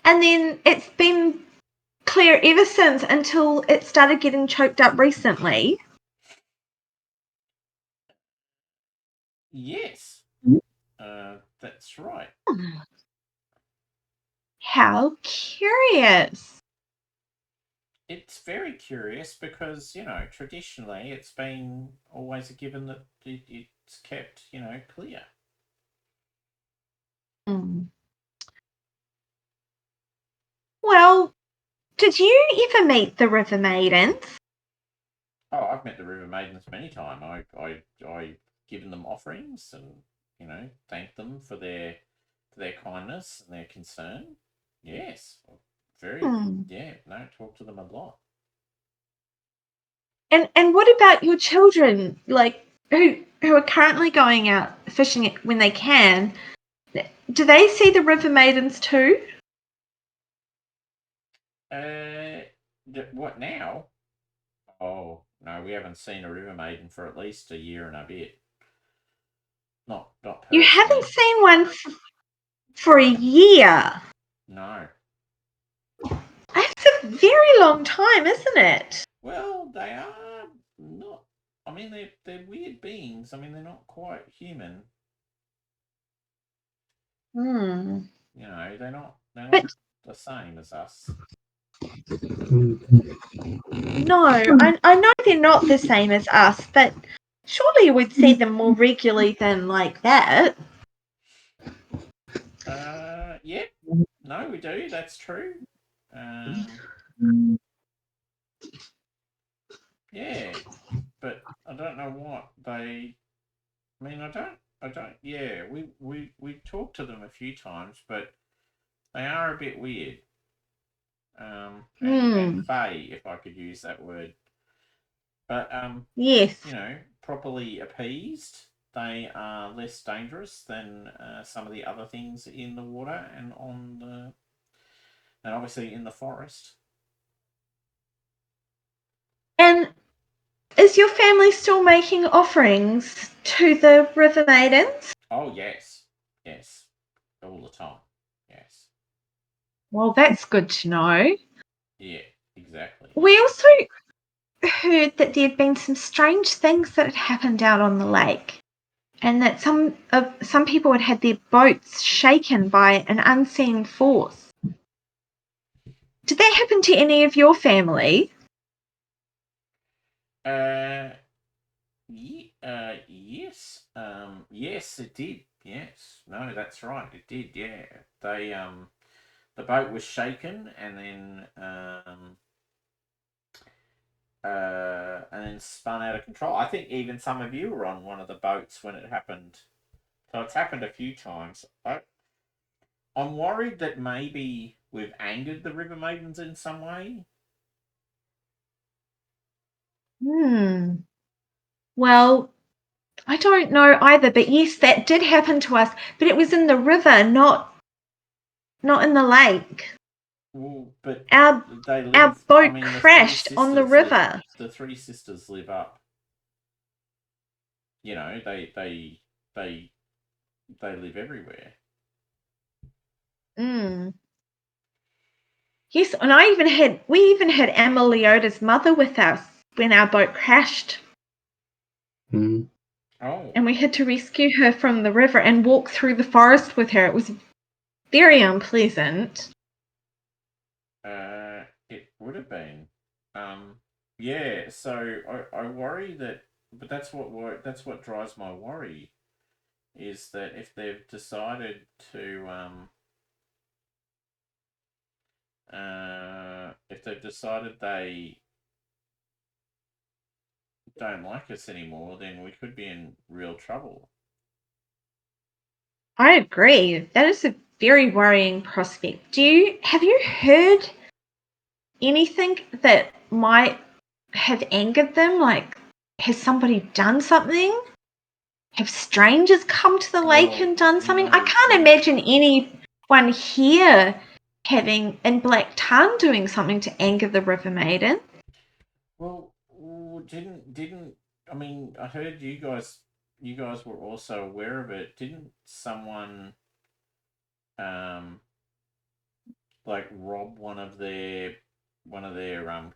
And then it's been clear ever since until it started getting choked up recently. Yes, that's right. How curious. It's very curious because traditionally it's been always a given that it's kept clear. Well, did you ever meet the River Maidens? Oh, I've met the River Maidens many times. I given them offerings and thank them for their kindness and their concern. Yes, very. Yeah, no, talk to them a lot. And what about your children, like who are currently going out fishing when they can? Do they see the River Maidens too? What now? Oh no, we haven't seen a River Maiden for at least a year and a bit. Not personally. You haven't seen one for a year. No. That's a very long time, isn't it? Well, they are not. I mean, they're weird beings. I mean, they're not quite human. They're not the same as us. No, I know they're not the same as us, but surely you would see them more regularly than like that. Yeah. No, we do. That's true. Yeah, but I don't know what they. I mean, I don't. Yeah, we talked to them a few times, but they are a bit weird. And fey, if I could use that word. But Yes. properly appeased, they are less dangerous than some of the other things in the water and and obviously in the forest. And is your family still making offerings to the River Maidens? Oh yes, all the time. Yes. Well, that's good to know. Yeah, exactly. We also heard that there had been some strange things that had happened out on the lake, and that some people had had their boats shaken by an unseen force. Did that happen to any of your family? Yeah, Yes. Yes, it did. Yes. No, that's right. It did. Yeah. They the boat was shaken and then spun out of control. I think even some of you were on one of the boats when it happened. So it's happened a few times. I'm worried that maybe we've angered the River Maidens in some way. Well, I don't know either, but yes, that did happen to us. But it was in the river, not in the lake. Well, but Our they live. our I boat mean, crashed on the river. The three sisters live up. You know, they live everywhere. Yes, and we even had Amelioda's mother with us when our boat crashed. Mm. Oh. And we had to rescue her from the river and walk through the forest with her. It was very unpleasant. It would have been. Yeah. So I worry that, but that's what drives my worry, is that if they've decided they don't like us anymore, then we could be in real trouble. I agree. That is a very worrying prospect. Have you heard anything that might have angered them? Like, has somebody done something? Have strangers come to the lake and done something? I can't imagine anyone here in Black Tarn doing something to anger the River Maiden. Well, didn't I mean, I heard you guys were also aware of it. Didn't someone like rob one of their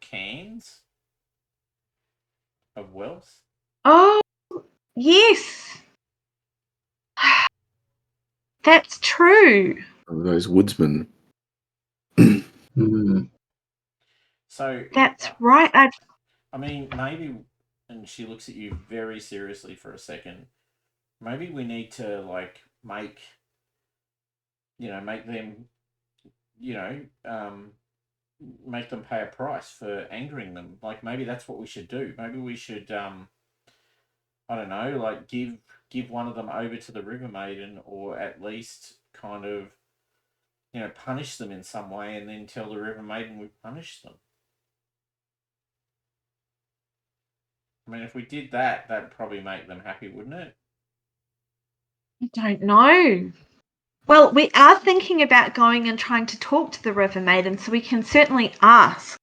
cans of wealth? Oh, yes. That's true. Those woodsmen. Mm. So That's right. I mean, maybe, and she looks at you very seriously for a second. Maybe we need to like make them, you know, make them pay a price for angering them. Like maybe that's what we should do. Maybe we should, I don't know, like give one of them over to the River Maiden, or at least kind of, punish them in some way, and then tell the River Maiden we punished them. I mean, if we did that, that'd probably make them happy, wouldn't it? I don't know. Well, we are thinking about going and trying to talk to the River Maiden, so we can certainly ask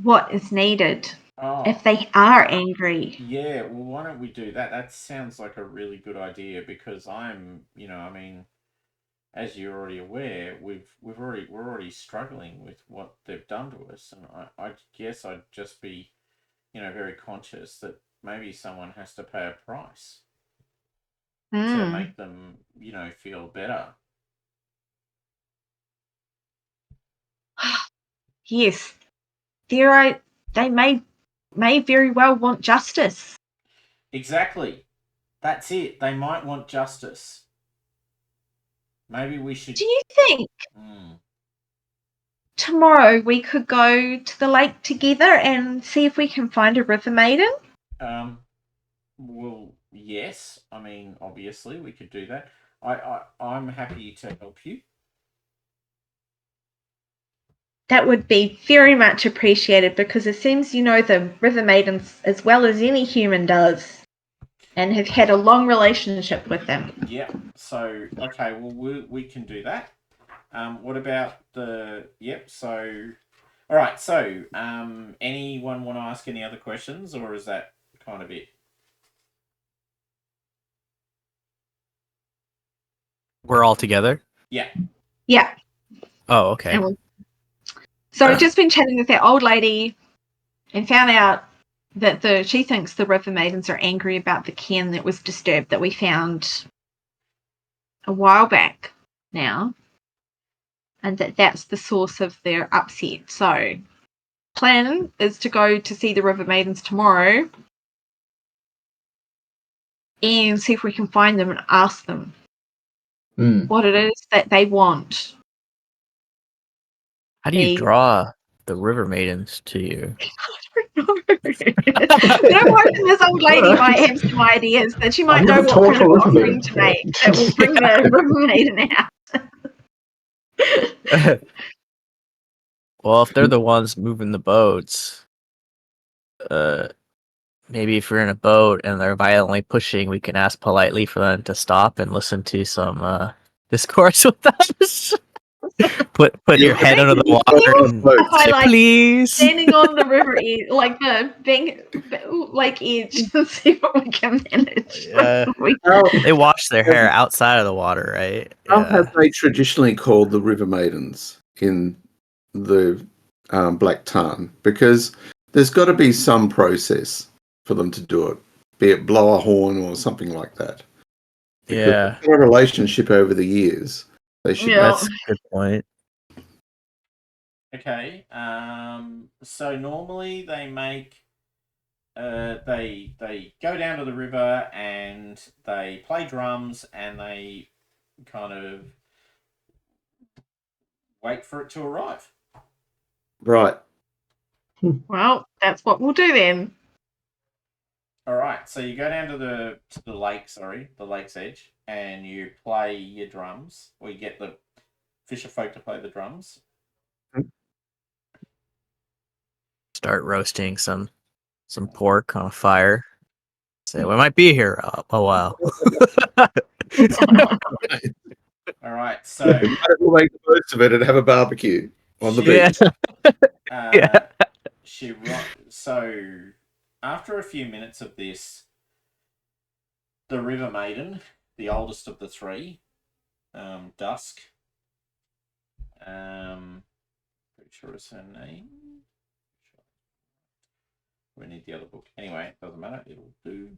what is needed if they are angry. Yeah, well, why don't we do that? That sounds like a really good idea, because I mean, as you're already aware, we're already struggling with what they've done to us, and I guess I'd just be, very conscious that maybe someone has to pay a price to make them, feel better. Yes, they may very well want justice. Exactly. That's it. They might want justice. Maybe we should. Do you think tomorrow we could go to the lake together and see if we can find a River Maiden? Well, yes. I mean, obviously, we could do that. I'm happy to help you. That would be very much appreciated, because it seems you know the River Maidens as well as any human does, and have had a long relationship with them. Yeah. So, okay, well, we can do that. What about the... Yep, so... All right, so, anyone want to ask any other questions, or is that kind of it? We're all together? Yeah. Yeah. Oh, okay. So I've just been chatting with that old lady and found out that she thinks the River Maidens are angry about the cairn that was disturbed that we found a while back now, and that's the source of their upset. So plan is to go to see the River Maidens tomorrow and see if we can find them and ask them Mm. what it is that they want. How do you draw the River Maidens to you? No. But I'm hoping this old lady might have some ideas, that she might know never what taught kind of a River offering Maiden. to make that will bring the River Maiden out. Well, if they're the ones moving the boats, maybe if we're in a boat and they're violently pushing, we can ask politely for them to stop and listen to some discourse with us. put your head under the water and I say, like please. standing on the river edge, like the bank, like edge, and see what we can manage. They wash their hair outside of the water, right? How have they traditionally called the River Maidens in the Black Tarn? Because there's got to be some process for them to do it, be it blow a horn or something like that. Because they've got a relationship over the years. They should. That's a good point. Okay. So normally they make. They go down to the river and they play drums and they kind of wait for it to arrive. Right. Well, that's what we'll do then. All right. So you go down to the lake. Sorry, the lake's edge, and you play your drums, or you get the fisher folk to play the drums. Start roasting some pork on a fire. Say, we might be here a while. All right. So We might as well make the most of it and have a barbecue on the beach. So after a few minutes of this, the River Maiden, the oldest of the three, Dusk, pretty sure it's her name. We need the other book. Anyway, it doesn't matter. It'll do.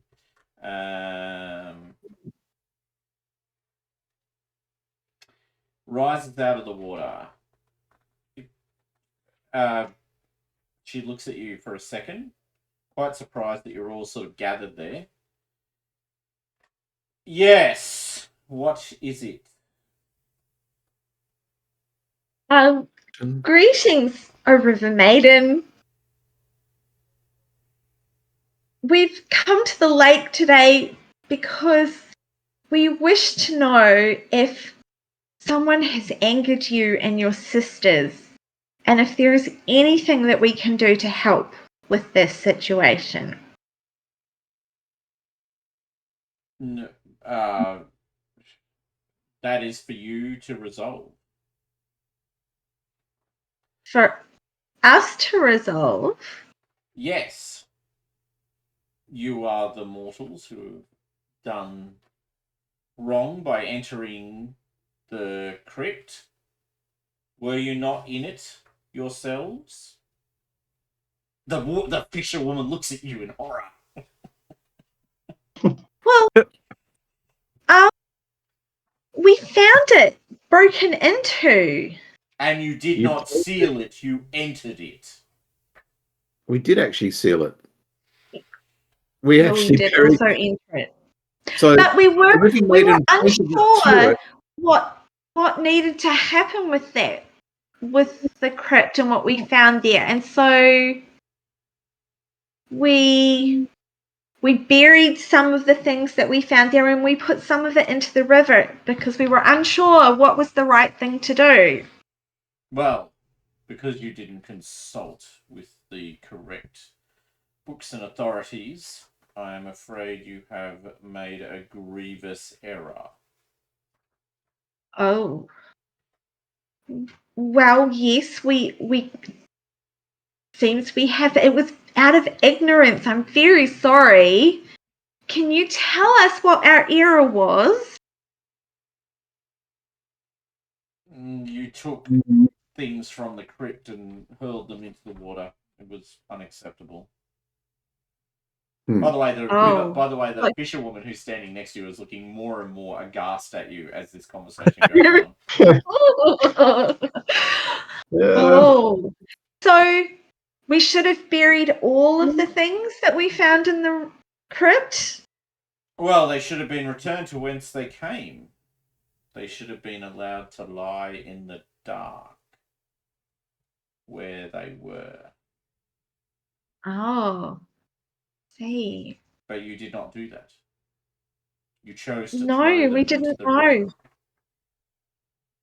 Rises out of the water. She looks at you for a second, quite surprised that you're all sort of gathered there. Yes. What is it? Greetings, O River Maiden. We've come to the lake today because we wish to know if someone has angered you and your sisters, and if there is anything that we can do to help with this situation. No, that is for you to resolve. For us to resolve? Yes. You are the mortals who have done wrong by entering the crypt. Were you not in it yourselves? The fisherwoman looks at you in horror. Well, we found it broken into. And you did not seal it, you entered it. We did actually seal it. We did also enter it. So, but we were unsure what needed to happen with that, with the crypt and what we found there, and so we buried some of the things that we found there, and we put some of it into the river because we were unsure what was the right thing to do. Well, because you didn't consult with the correct books and authorities, I am afraid you have made a grievous error. Oh. Well, yes, we seems we have. It was out of ignorance. I'm very sorry. Can you tell us what our error was? You took things from the crypt and hurled them into the water. It was unacceptable. By the way, the fisherwoman who's standing next to you is looking more and more aghast at you as this conversation goes on. Oh, so we should have buried all of the things that we found in the crypt? Well, they should have been returned to whence they came. They should have been allowed to lie in the dark where they were. Oh, see. But you did not do that. You chose to No, throw them we into didn't the know. river.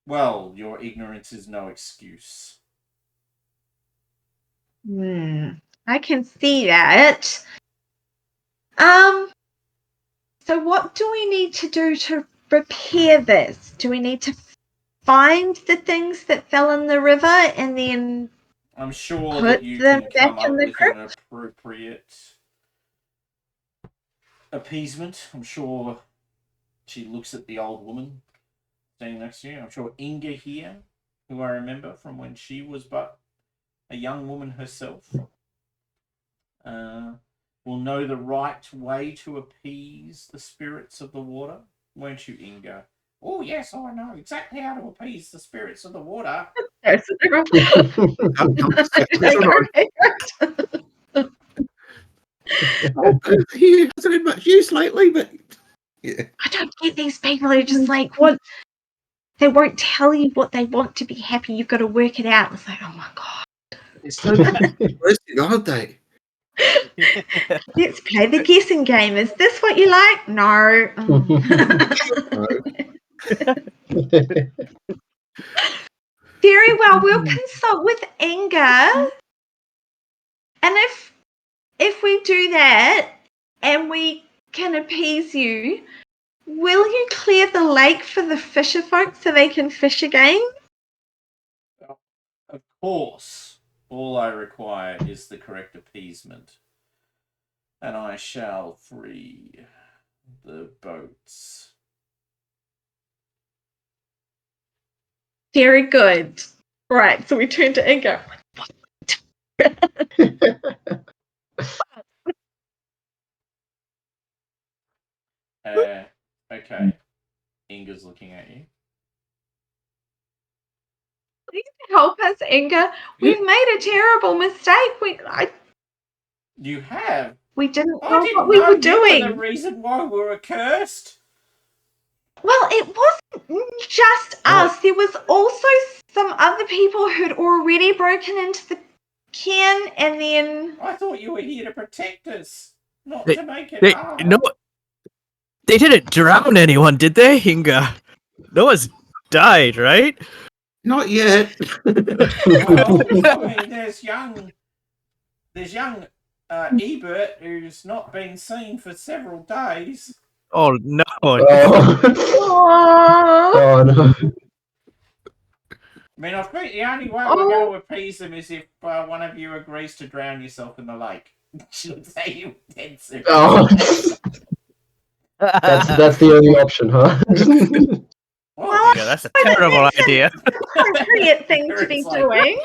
Well, your ignorance is no excuse. I can see that. So what do we need to do to repair this? Do we need to find the things that fell in the river and then I'm sure put that you them can back come in up the with crypt? an appropriate appeasement. I'm sure she looks at the old woman standing next to you. I'm sure Inga here, who I remember from when she was but a young woman herself, will know the right way to appease the spirits of the water. Won't you, Inga? Oh, yes, I know exactly how to appease the spirits of the water. Hang on a second, hold on. He hasn't had much use lately, but yeah. I don't get these people who just like what they won't tell you what they want to be happy. You've got to work it out. It's like, oh my god. They're so interesting, aren't they? Let's play the guessing game. Is this what you like? No. Very well. We'll consult with Inga. And if we do that and we can appease you, will you clear the lake for the fisher folk so they can fish again? Of course, all I require is the correct appeasement, and I shall free the boats. Very good. Right, so we turn to Inga. Okay. Inga's looking at you. Please help us, Inga. We've made a terrible mistake. You have? We didn't I know didn't what we know were you were the doing. reason why we were cursed. Well, it wasn't just us. There was also some other people who'd already broken into the cairn, and then I thought you were here to protect us, not They- to make it They hard. no, they didn't drown anyone, did they, Inga? No one's died, right? Not yet. Well, I mean, there's young Ebert who's not been seen for several days. Oh no! oh, no. I mean, I think the only way we're going to appease them is if one of you agrees to drown yourself in the lake. She'll say you dead soon. Oh. That's the only option, huh? Well, Yeah, that's a terrible idea. appropriate thing to be It's like- doing.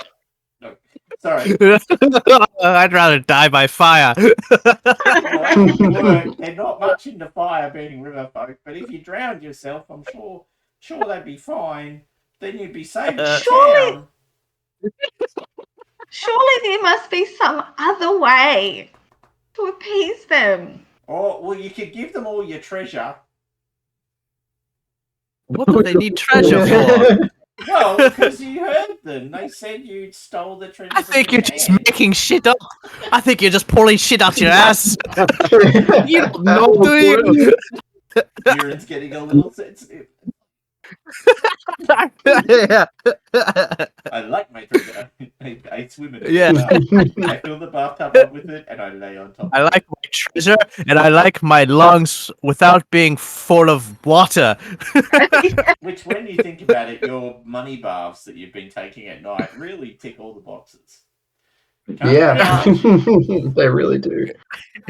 no, sorry. I'd rather die by fire. Well, they're not much into fire being river folk, but if you drowned yourself, I'm sure they'd be fine. Then you'd be saving the Surely- town. Surely there must be some other way to appease them. Or, well, you could give them all your treasure. What do they need treasure for? Well, because you heard them. They said you stole the treasure. I think from you're the just can. making shit up. I think you're just pulling shit out your ass. You don't know, do you? Kieran's getting a little sensitive. Yeah. I like my treasure. I swim in it. Yeah. I fill the bathtub up with it and I lay on top. I like my treasure, and I like my lungs without being full of water. Which, when you think about it, your money baths that you've been taking at night really tick all the boxes. Yeah, they really do.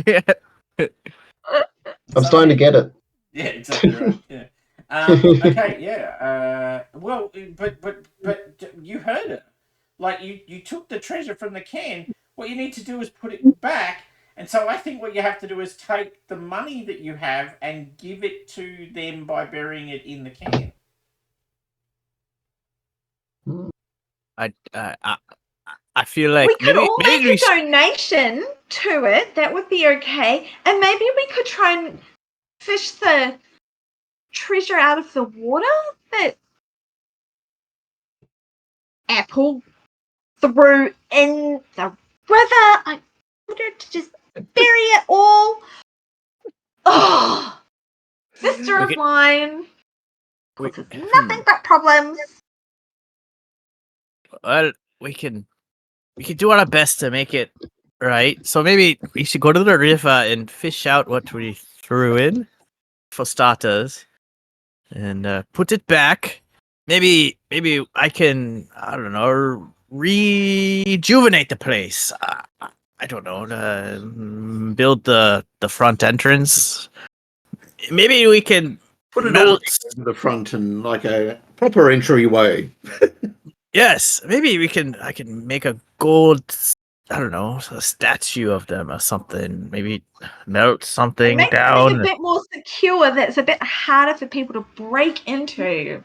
Yeah. I'm starting to get it. Yeah, exactly right. Yeah. Okay. Yeah. Well, but you heard it. Like you took the treasure from the can. What you need to do is put it back. And so I think what you have to do is take the money that you have and give it to them by burying it in the can. I feel like we could all maybe we make a donation to it. That would be okay. And maybe we could try and fish the treasure out of the water that Apple threw in the river. I wanted to just bury it all. Oh, sister of mine causes nothing but problems. Well, we can do our best to make it right. So maybe we should go to the river and fish out what we threw in, for starters, and put it back. Maybe I can, I don't know, rejuvenate the place. I don't know, build the front entrance. Maybe we can Put an melt. awning in the front and like a proper entryway. Yes, maybe I can make a gold, I don't know, a statue of them or something. Maybe melt something Make down. something a bit more secure that's a bit harder for people to break into.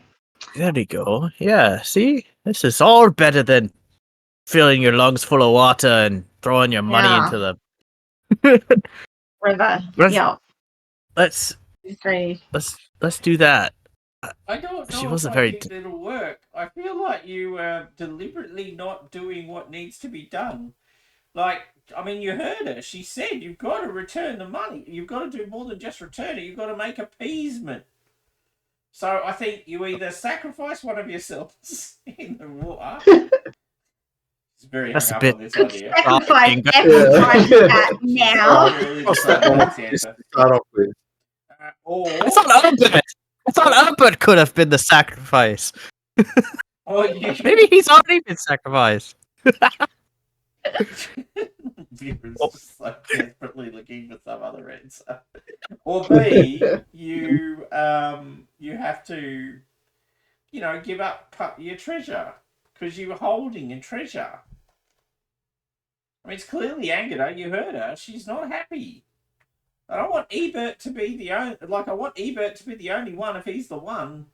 There you go. Yeah, see? This is all better than filling your lungs full of water and throwing your money into the river. Yeah. Let's do that. I don't She know if wasn't I very think it'll work. I feel like you are deliberately not doing what needs to be done. Like, I mean, you heard her. She said you've got to return the money. You've got to do more than just return it. You've got to make appeasement. So I think you either sacrifice one of yourselves in the water. It's very That's hung a up bit- on this idea. Sacrifice Yeah. that now. Really What's that one? nice Just answer. to start off with. Or I thought Albert. Could have been the sacrifice. or you Maybe he's already been sacrificed. Viewers just so desperately looking for some other answer. Or B, you have to, give up your treasure because you were holding your treasure. I mean, it's clearly angered her. You heard her. She's not happy. I don't want Ebert to be the only. Like, I want Ebert to be the only one if he's the one.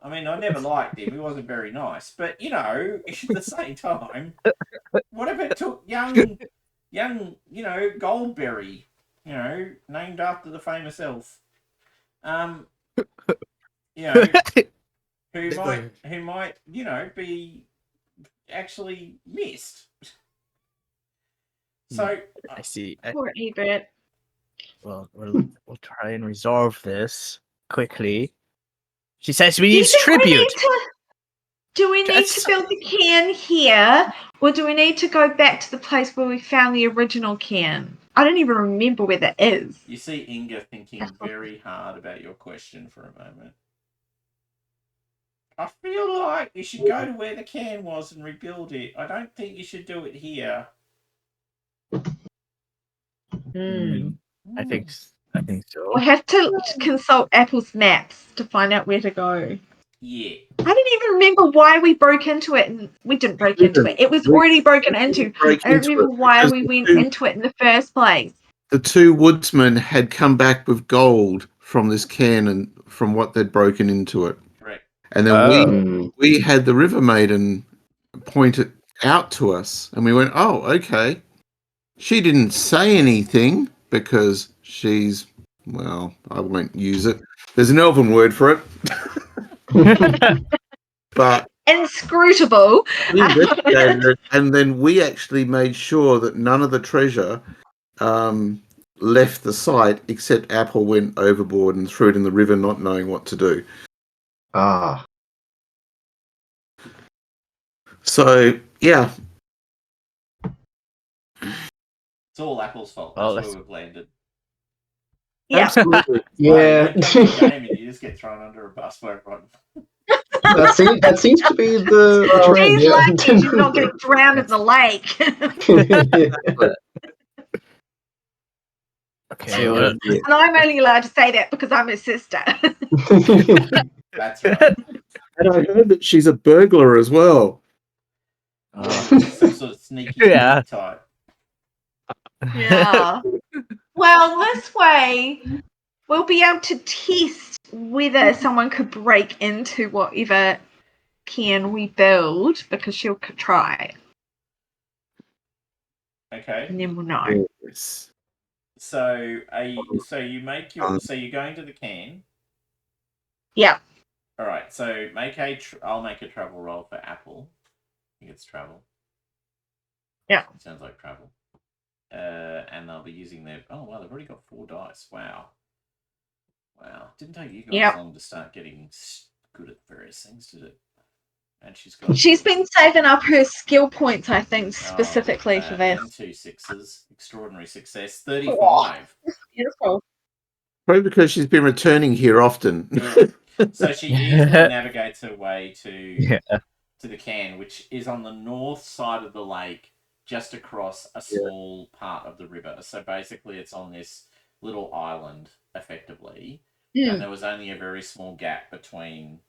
I mean, I never liked him. He wasn't very nice. But, at the same time, what if it took young, Goldberry, named after the famous elf, who might, be actually missed. So I see. Poor Ebert. Well, we'll try and resolve this quickly. She says we need tribute. Do we need to build the cairn here, or do we need to go back to the place where we found the original cairn? I don't even remember where that is. You see Inga thinking very hard about your question for a moment. I feel like you should go to where the cairn was and rebuild it. I don't think you should do it here. I think so. We'll have to consult Apple's maps to find out where to go. Yeah. I don't even remember why we broke into it, and we didn't break into it. It was already broken into. I don't remember why we went into it in the first place. The two woodsmen had come back with gold from this cairn and from what they'd broken into it. Right. And then we had the River Maiden point it out to us, and we went, "Oh, okay." She didn't say anything because she's, well, I won't use it. There's an elven word for it. But inscrutable. We investigated it, and then we actually made sure that none of the treasure left the site except Apple went overboard and threw it in the river, not knowing what to do. Ah. So, yeah. It's all Apple's fault. Oh, That's where we've landed. Yeah. Absolutely. Yeah. You game and you just get thrown under a bus by everyone. That seems to be the trend. She's lucky she's not getting drowned in the lake. Okay. And I'm only allowed to say that because I'm her sister. That's right. And I heard that she's a burglar as well. Some sort of sneaky type. Yeah. Well, this way we'll be able to test whether someone could break into whatever cairn we build, because she'll try. Okay. And then we'll know. Yes. So you make your so you're going to the can. Yeah. All right. So I'll make a travel roll for Apple. I think it's travel. Yeah. It sounds like travel. And they'll be using their. Oh wow, they've already got 4 dice. Wow. Didn't take you guys long to start getting good at various things, did it? And she's been saving up her skill points, I think, specifically for this. And 2 6s. Extraordinary success. 35. Oh, beautiful. Probably because she's been returning here often. Yeah. So she easily navigates her way to the can, which is on the north side of the lake, just across a small part of the river. So basically, it's on this little island, effectively, and there was only a very small gap between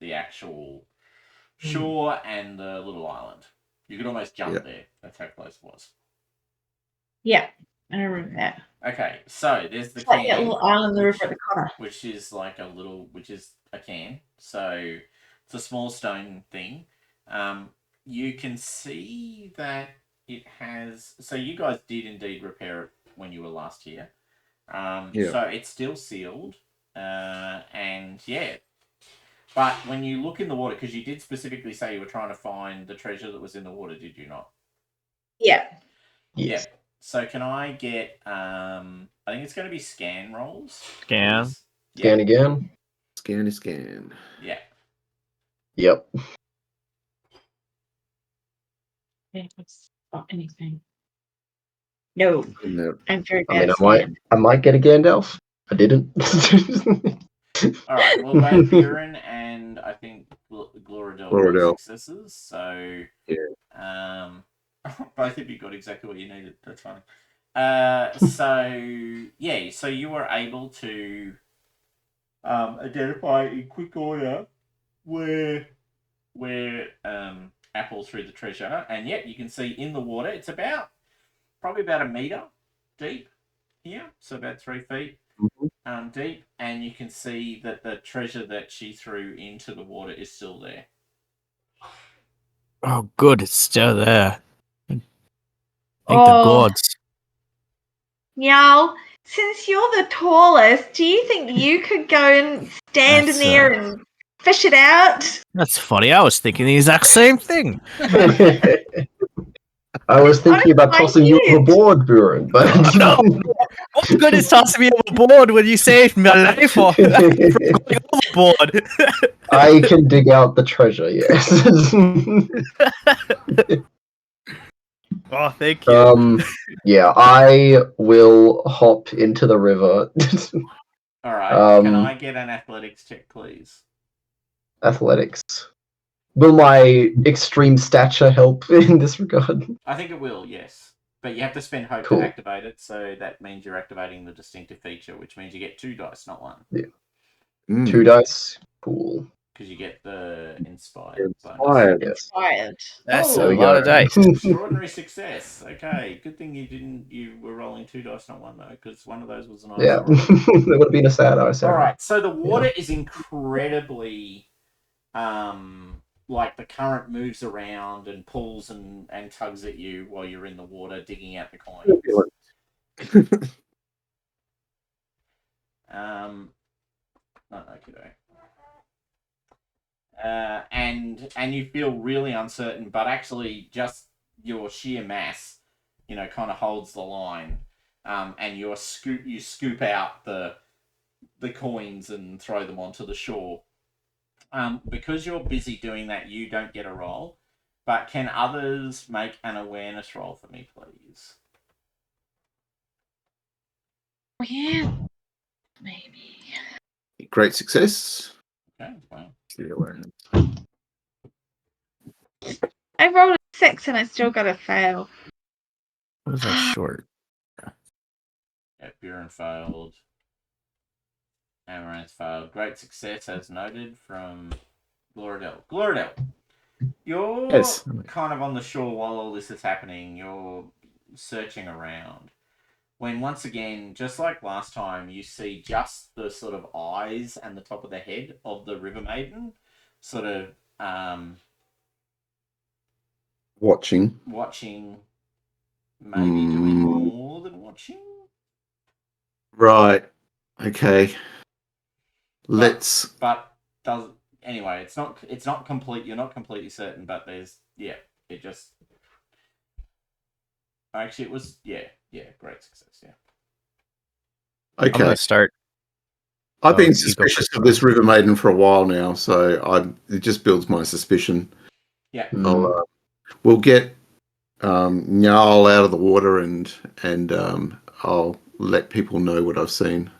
the actual shore and the little island. You could almost jump there. That's how close it was. Yeah, I remember that. Okay, so there's the It's can, like that little island in the river at the corner, which is like which is a can. So it's a small stone thing. You can see that it has. So you guys did indeed repair it when you were last here. So it's still sealed, and yeah. But when you look in the water, because you did specifically say you were trying to find the treasure that was in the water, did you not? Yeah. Yes. Yeah. So can I get? I think it's going to be scan rolls. Scan. Please. Scan again. Scan. Yeah. Yep. Anything? No. I'm very bad. I might get a Gandalf. I didn't. All right. Well, both Buren and I think Gloridel rolled successes. So both of you got exactly what you needed. That's funny. So you were able to identify in quick order where Apple threw the treasure, and yet you can see in the water it's probably about a meter deep here, so about 3 feet deep, and you can see that the treasure that she threw into the water is still there. Oh, good, it's still there. Thank the gods. Meow, since you're the tallest, do you think you could go and stand in there and fish it out? That's funny. I was thinking the exact same thing. I was thinking about tossing you overboard, Buren, but no. What good is tossing me overboard when you saved my life from going overboard? I can dig out the treasure, yes. Oh, thank you. Yeah, I will hop into the river. All right. Can I get an athletics check, please? Athletics. Will my extreme stature help in this regard? I think it will, yes. But you have to spend hope to activate it, so that means you're activating the distinctive feature, which means you get 2 dice, not 1. Yeah. 2 dice? Cool. Because you get the inspired. Inspired. That's a lot of dice. Extraordinary success. Okay, good thing you were rolling 2 dice, not 1 though, because one of those was an ice. Yeah, that would have been a sad ice. All right, so the water is incredibly, like the current moves around and pulls and tugs at you while you're in the water digging out the coins. And you feel really uncertain, but actually just your sheer mass, kind of holds the line, and you scoop out the coins and throw them onto the shore. Because you're busy doing that, you don't get a roll, but can others make an awareness roll for me, please? Yeah, maybe. Great success. Okay, wow. I rolled a 6 and I still got a fail. What was that short? Yeah, Buren failed. Amaranth failed. Great success, as noted, from Gloridel. Gloridel, you're kind of on the shore while all this is happening. You're searching around. When once again, just like last time, you see just the sort of eyes and the top of the head of the River Maiden sort of watching maybe doing more than watching. Right. Okay. Let's. But does anyway. It's not complete. You're not completely certain, but there's It just actually it was great success. Yeah. I'm Okay. gonna start. I've been you go suspicious first. of this River Maiden for a while now, so it just builds my suspicion. Yeah. We'll get Njal out of the water and I'll let people know what I've seen.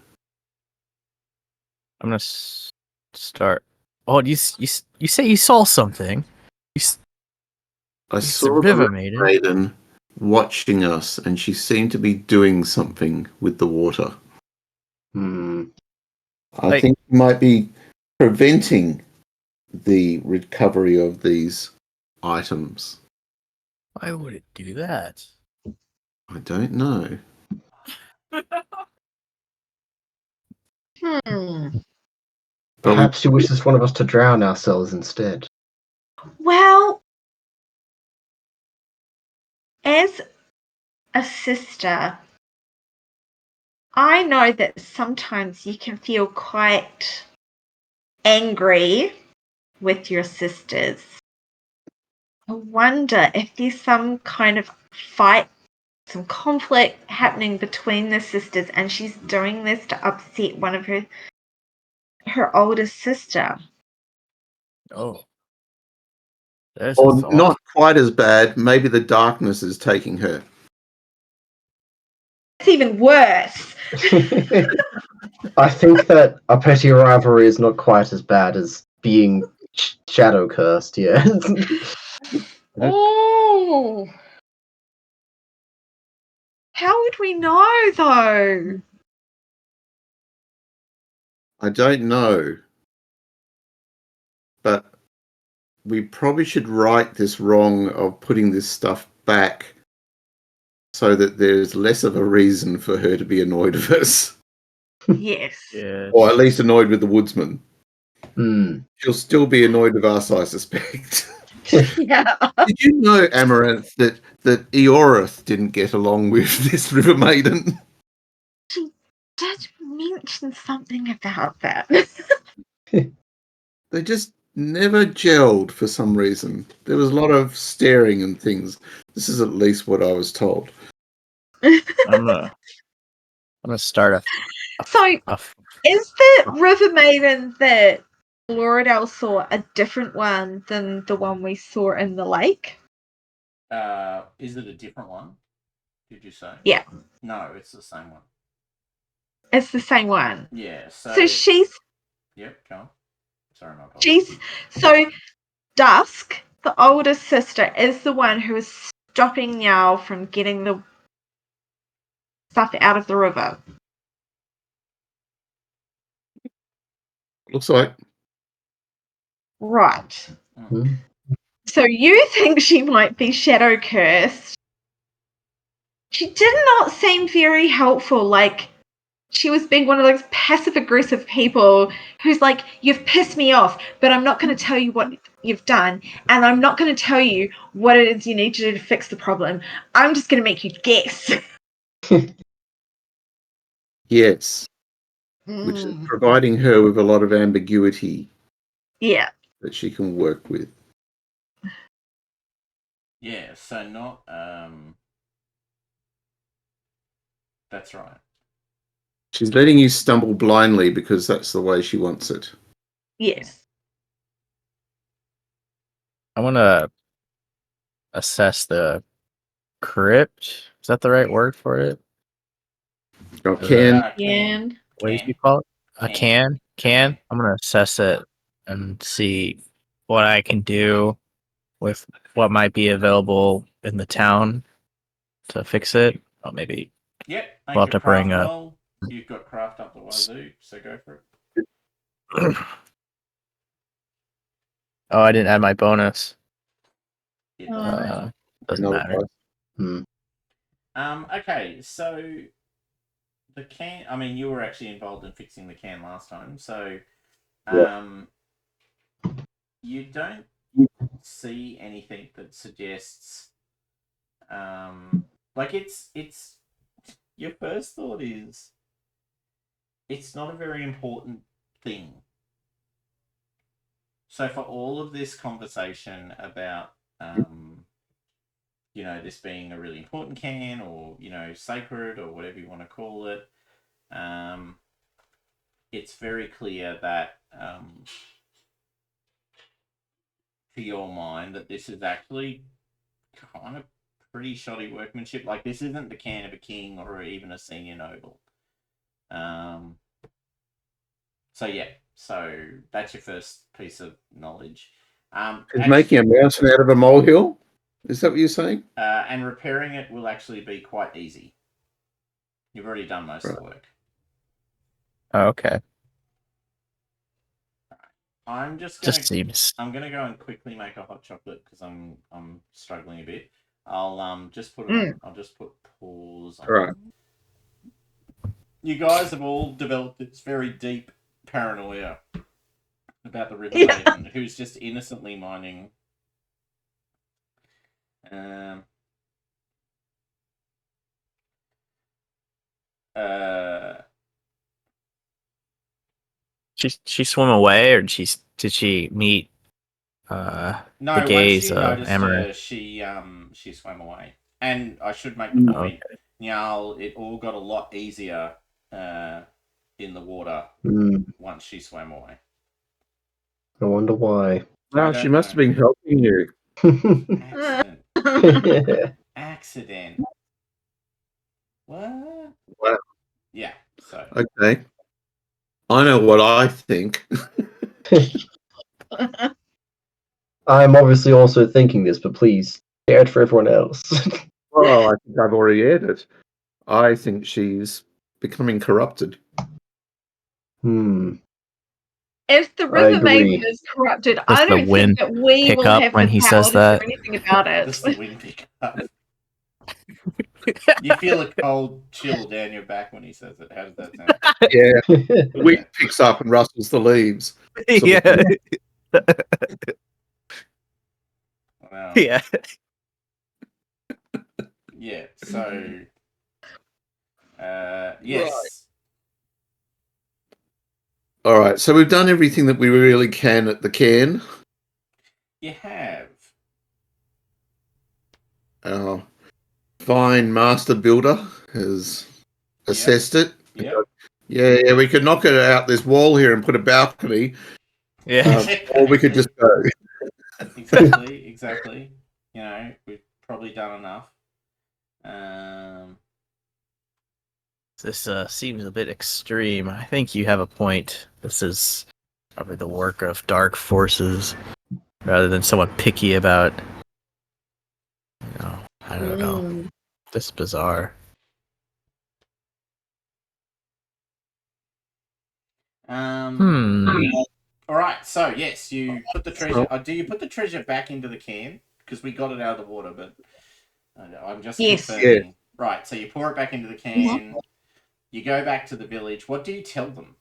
I'm gonna start. Oh, you say you saw something? I It's saw the the River River Maiden. Maiden watching us, and she seemed to be doing something with the water. I think she might be preventing the recovery of these items. Why would it do that? I don't know. Perhaps she wishes one of us to drown ourselves instead. Well, as a sister, I know that sometimes you can feel quite angry with your sisters. I wonder if there's some kind of fight, some conflict happening between the sisters, and she's doing this to upset one of her oldest sister. Oh, there's Or a thought. not quite as bad. Maybe the darkness is taking her. It's even worse. I think that a petty rivalry is not quite as bad as being shadow cursed, yeah. Oh. How would we know, though? I don't know. But we probably should right this wrong of putting this stuff back so that there's less of a reason for her to be annoyed with us. Yes. Yeah. Or at least annoyed with the woodsman. Hmm. She'll still be annoyed with us, I suspect. Yeah. Did you know, Amaranth, that Eorith didn't get along with this River Maiden? She did mention something about that. They just never gelled for some reason. There was a lot of staring and things. This is at least what I was told. I'm gonna start So, is the River Maiden that Lauderdale saw a different one than the one we saw in the lake? Is it a different one? Did you say? Yeah. No, it's the same one. It's the same one. Yeah. So she's Yep. Go on. Sorry, my apologies. so Dusk, the older sister, is the one who is stopping Niall from getting the stuff out of the river. Looks like. Right. Hmm. So you think she might be shadow cursed? She did not seem very helpful. Like, she was being one of those passive aggressive people who's like, you've pissed me off, but I'm not going to tell you what you've done, and I'm not going to tell you what it is you need to do to fix the problem. I'm just going to make you guess. Yes. Which is providing her with a lot of ambiguity. Yeah. That she can work with. Yeah, so not that's right. She's letting you stumble blindly because that's the way she wants it. Yes. I want to assess the crypt. Is that the right word for it? Oh, Can. What did you call it? A Can. can. I'm gonna assess it and see what I can do with what might be available in the town to fix it. Or maybe Yep. we'll have to bring a. Roll. You've got craft up the wazoo, so go for it. Oh, I didn't add my bonus. It doesn't matter. Doesn't matter. Okay, so the can. I mean, you were actually involved in fixing the can last time, so you don't see anything that suggests Like it's your first thought is it's not a very important thing. So for all of this conversation about this being a really important can or sacred or whatever you want to call it, it's very clear that to your mind that this is actually kind of pretty shoddy workmanship. Like this isn't the can of a king or even a senior noble. So that's your first piece of knowledge. Making a mountain out of a molehill? Is that what you're saying? And repairing it will actually be quite easy. You've already done most of the work. Oh, okay. I'm gonna go and quickly make a hot chocolate because I'm struggling a bit. I'll just put it on. I'll just put pause on. Right. You guys have all developed this very deep paranoia about the River Maiden, who's just innocently mining. She swam away, or did she meet No, the gaze once you of noticed Amaranth? her, she swam away. And I should make the point, Okay. it all got a lot easier in the water once she swam away. I wonder why. Wow, she must have been helping you. Accident. What? Wow. Yeah, so. Okay. I know what I think. I'm obviously also thinking this, but please share it for everyone else. Well, I think I've already aired it. I think she's becoming corrupted. If the River Maiden is corrupted, I don't think that we will have when the he power says to do that? anything about it. Does the wind pick up? You feel a cold chill down your back when he says it. How does that sound? Yeah. The wind picks up and rustles the leaves. Yeah. Wow. Yeah. Yeah, so yes. All right, so we've done everything that we really can at the cairn. You have. Our fine master builder has assessed it. Yep. Yeah, we could knock it out this wall here and put a balcony. Yeah. Or we could just go. Exactly. We've probably done enough. This seems a bit extreme. I think you have a point. This is probably the work of dark forces rather than someone picky about, I don't know. This is bizarre. All right, so yes, you put the treasure. Do you put the treasure back into the can? Because we got it out of the water, but I'm just confirming. Yeah. Right, so you pour it back into the can. You go back to the village. What do you tell them?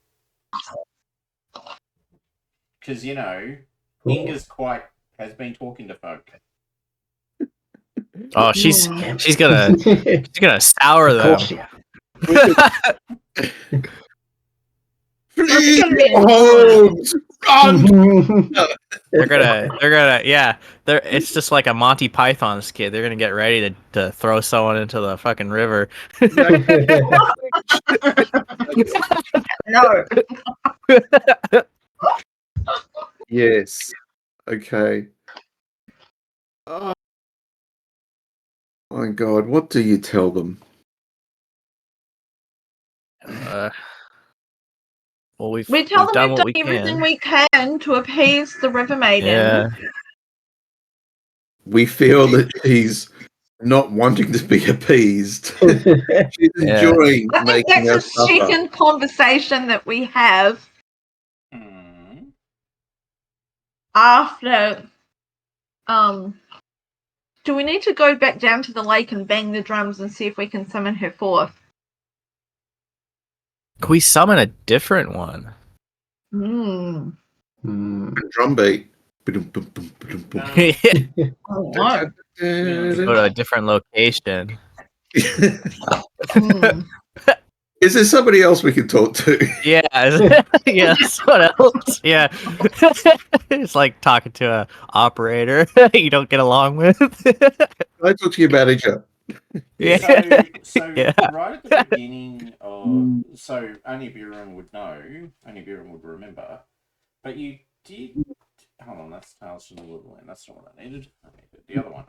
Because Inga's has been talking to folk. Oh, she's gonna sour them. Flee homes! Run! They're gonna it's just like a Monty Python skit. They're gonna get ready to throw someone into the fucking river. No. Yes. Okay. Oh my God, what do you tell them? Well, we tell them we've done everything we can to appease the River Maiden. Yeah. We feel that she's not wanting to be appeased. She's enjoying I think making that's us a second conversation that we have after. Do we need to go back down to the lake and bang the drums and see if we can summon her forth? Can we summon a different one? Drum beat. Go to a different location. Hmm. Is there somebody else we can talk to? Yeah, yeah. What else? Yeah, it's like talking to a operator you don't get along with. I talk to your manager. Yeah. So Yeah. right at the beginning of only Buren would know, only Buren would remember, but you did. Hold on, that's Tales from the Woodland. That's not what I needed. I needed the other one.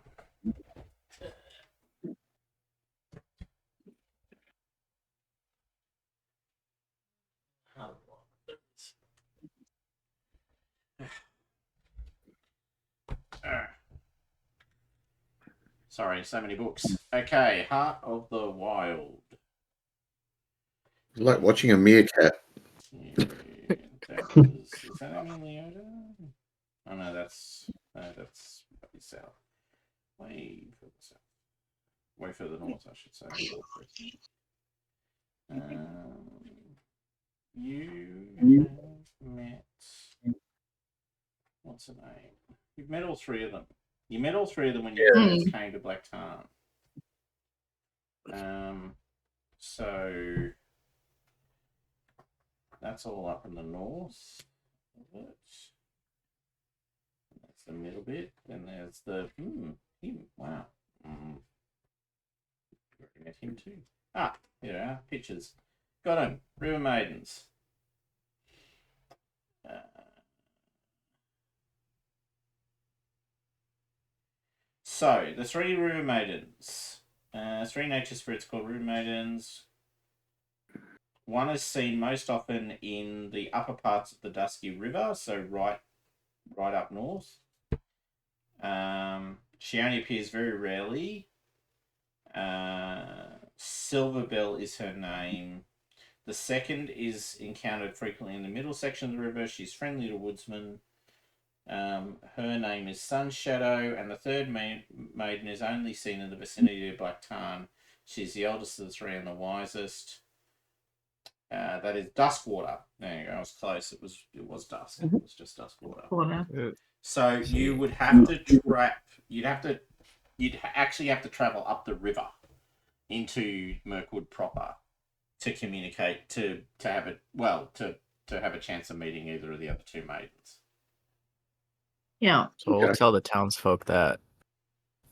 Sorry, so many books. Okay, Heart of the Wild. It's like watching a meerkat. Yeah, is that any Leota? Oh no, that's way south. Way further south. Way further north, I should say. You have met. What's her name? You've met all three of them. You met all three of them when you first came to Black Tarn. So that's all up in the north. That's the middle bit. Then there's the him. Wow. You met him too. Ah, here we are. Pictures. Got him. River Maidens. So the three River Maidens. Three nature spirits called River Maidens. One is seen most often in the upper parts of the Dusky River, so right up north. She only appears very rarely. Silverbell is her name. The second is encountered frequently in the middle section of the river. She's friendly to woodsmen. Her name is Sunshadow, and the third maiden is only seen in the vicinity of Black Tarn. She's the eldest of the three and the wisest. That is Duskwater. There you go. I was close. It was dusk. It was just Duskwater. So you would have to trap. You'd actually have to travel up the river into Mirkwood proper to communicate to have a chance of meeting either of the other two maidens. Yeah. So we'll tell the townsfolk that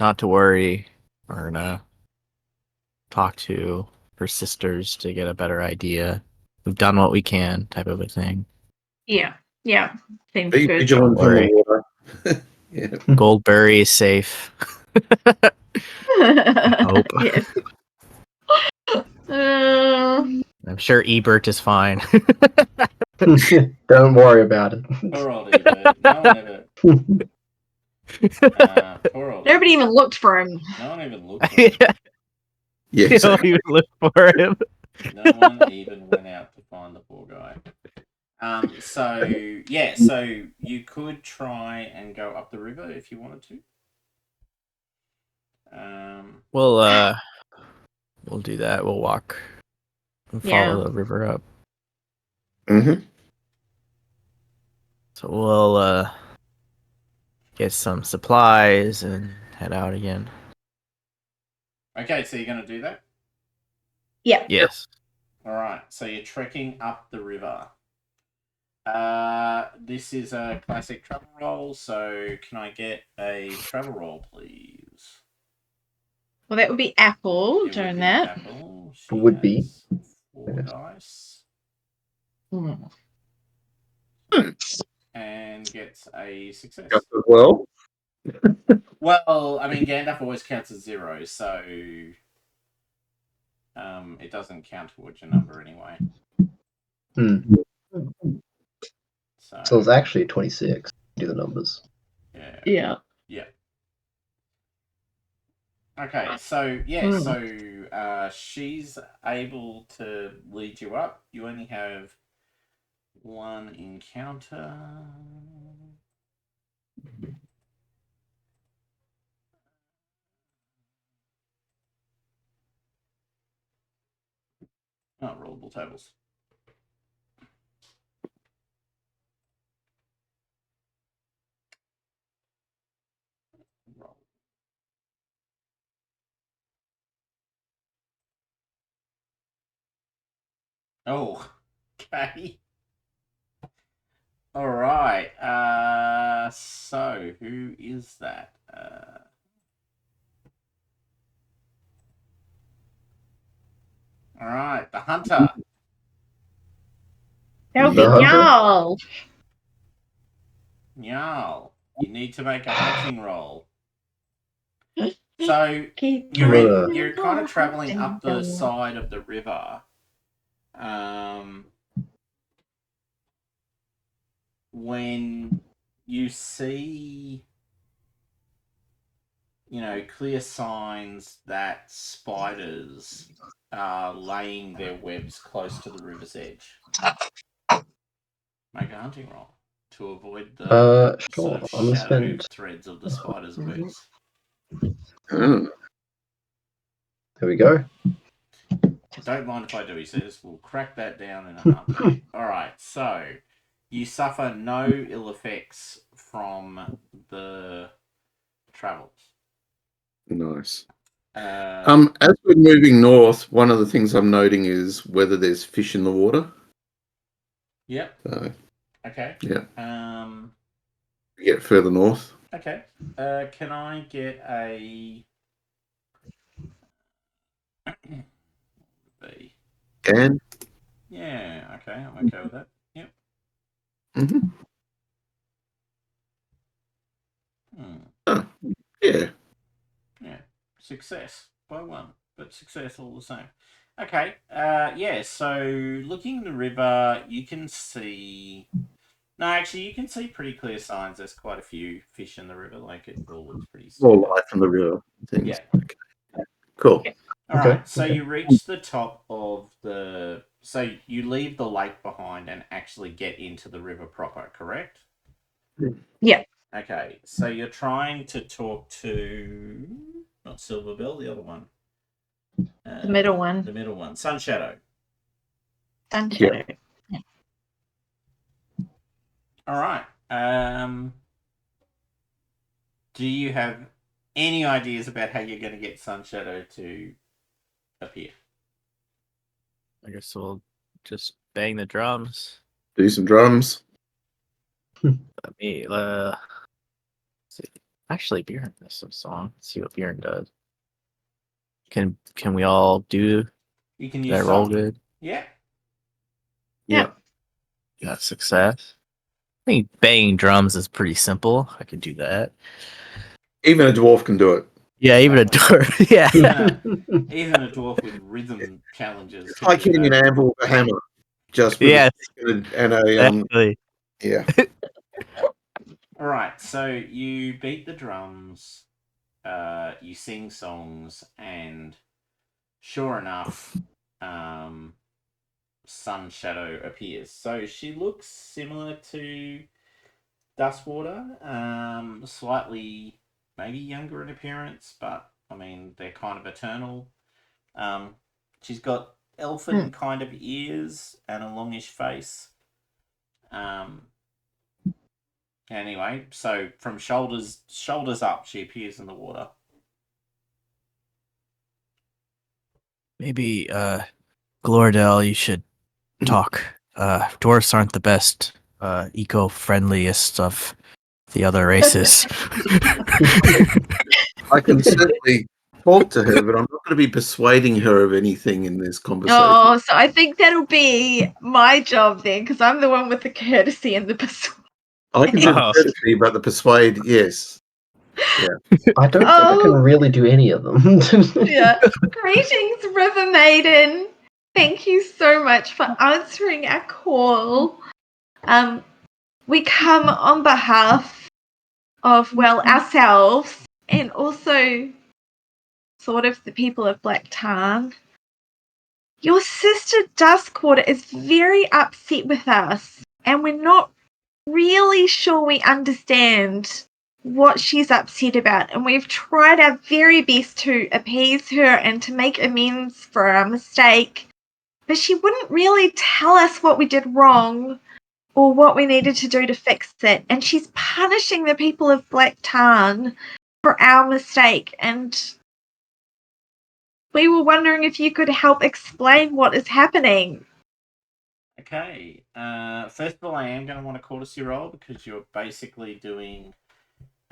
not to worry or to talk to her sisters to get a better idea. We've done what we can, type of a thing. Yeah. Yeah. Seems Be good. vigilant on the water. Yeah. Goldberry is safe. I hope. Yes. I'm sure Ebert is fine. Don't worry about it. Poor old Ebert. No one ever. Poor old. Nobody even looked for him. No one even looked for him. Yeah, You don't even look for him. No one even went out to find the poor guy. So you could try and go up the river if you wanted to. We'll do that. We'll walk and follow the river up. Mm-hmm. So we'll get some supplies and head out again. Okay, so you're going to do that? Yeah. Yes. All right, so you're trekking up the river. This is a classic travel roll, so can I get a travel roll, please? Well, that would be Apple doing that. Apple. Would be. 4 dice. And gets a success. Just as well. Well, I mean, Gandalf always counts as 0, so it doesn't count towards your number anyway. So it's actually 26. Do the numbers. Yeah. Okay, so she's able to lead you up. You only have one encounter. Oh, rollable tables. Roll. Oh, okay. All right. So who is that? All right, the hunter. That'll be The hunter? y'all. Nyal. You need to make a hunting roll. So Keep you're kind of traveling up the side of the river. When you see, clear signs that spiders are laying their webs close to the river's edge, make a hunting roll to avoid the sort Sure. of I'm gonna shadow spend. threads of the spider's webs. Oh, There we go. Don't mind if I do, he says. We'll crack that down in a heartbeat. Alright, so you suffer no ill effects from the travels. nice. Uh, As we're moving north, one of the things I'm noting is whether there's fish in the water. Yep. So, Okay. yeah. We get further north. Okay. Can I get a... B? And? Yeah, okay. I'm okay with that. Yep. Mm-hmm. Oh, yeah. Yeah. Success by 1, but success all the same. Okay. Yeah, so looking in the river, you can see... No, actually, you can see pretty clear signs. There's quite a few fish in the river. Like, it all looks pretty More standard. life in the river. Things. Yeah. Okay. Cool. All Okay, right. So okay. you reach the top of the... So you leave the lake behind and actually get into the river proper, correct? Yeah. Okay. So you're trying to talk to... Not Silverbell, the other one. The middle one. The middle one. Sun Shadow. Sun Shadow. All right. Do you have any ideas about how you're going to get Sun Shadow to appear? I guess we'll just bang the drums. Do some drums. Let me see. Actually, Bjorn has some song. Let's see what Bjorn does. Can we all do You can use that roll song. good? Yeah. Yeah. Got success. I think banging drums is pretty simple. I could do that. Even a dwarf can do it. Yeah, even a Exactly. dwarf. Yeah. Even a dwarf with rhythm challenges It's can like do hitting an that. anvil with a hammer. Just with Yes, and a exactly. yeah. All right. So you beat the drums. You sing songs, and sure enough, Sun Shadow appears. So she looks similar to Dustwater, slightly maybe younger in appearance, but I mean they're kind of eternal. She's got elfin kind of ears and a longish face. Anyway, so from shoulders up, she appears in the water. Maybe Glordell, you should talk. Dwarves aren't the best eco-friendliest of the other races. I can certainly talk to her, but I'm not going to be persuading her of anything in this conversation. Oh, so I think that'll be my job then, because I'm the one with the courtesy and the persuasion. I can do the Oh. courtesy, but the persuade, yes. I don't think I can really do any of them. Yeah. Greetings, River Maiden. Thank you so much for answering our call. We come on behalf of, well, ourselves and also sort of the people of Black Tarn. Your sister Duskwater is very upset with us, and we're not really sure we understand what she's upset about, and we've tried our very best to appease her and to make amends for our mistake, but she wouldn't really tell us what we did wrong or what we needed to do to fix it, and she's punishing the people of Black Tarn for our mistake, and we were wondering if you could help explain what is happening. Okay. First of all, I am going to want a courtesy roll because you're basically doing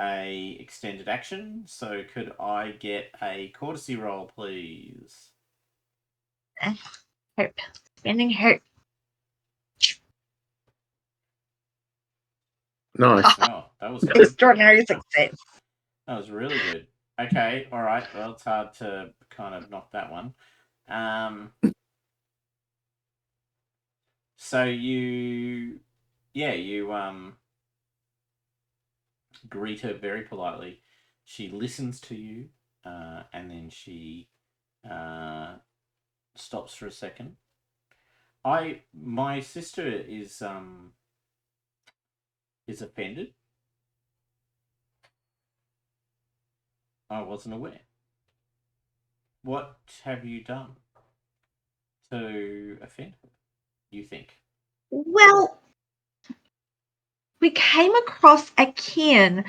a extended action. So could I get a courtesy roll, please? Hope. Spending hope. Nice. Oh, that was good. Extraordinary success. That was really good. Okay, all right. Well, it's hard to kind of knock that one. So you greet her very politely. She listens to you, and then she stops for a second. My sister is offended. I wasn't aware. What have you done to offend her, you think? Well, we came across a cairn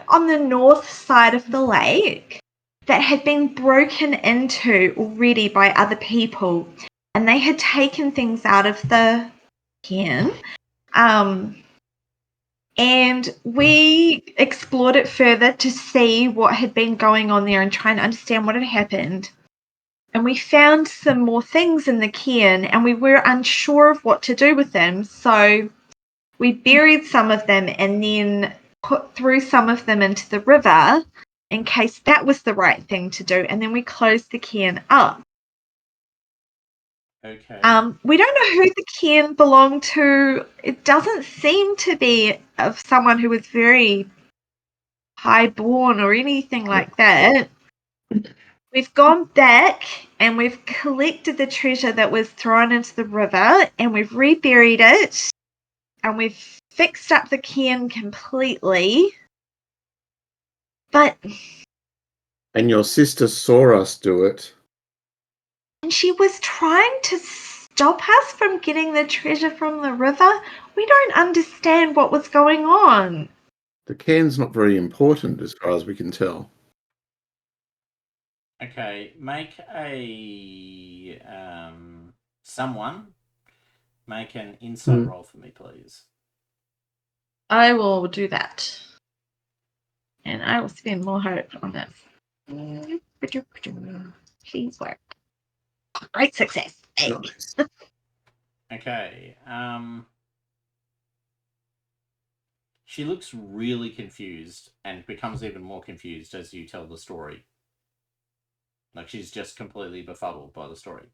on the north side of the lake that had been broken into already by other people, and they had taken things out of the cairn. And we explored it further to see what had been going on there and try and understand what had happened. And we found some more things in the cairn, and we were unsure of what to do with them. So we buried some of them and then threw some of them into the river in case that was the right thing to do. And then we closed the cairn up. Okay. We don't know who the cairn belonged to. It doesn't seem to be of someone who was very high-born or anything like that. We've gone back and we've collected the treasure that was thrown into the river and we've reburied it and we've fixed up the cairn completely. But And your sister saw us do it. and she was trying to stop us from getting the treasure from the river. We don't understand what was going on. The cairn's not very important as far as we can tell. Okay, make a someone make an insight roll for me, please. I will do that. And I will spend more hope on this. Please work. Great success. Nice. Okay. She looks really confused and becomes even more confused as you tell the story. Like she's just completely befuddled by the story.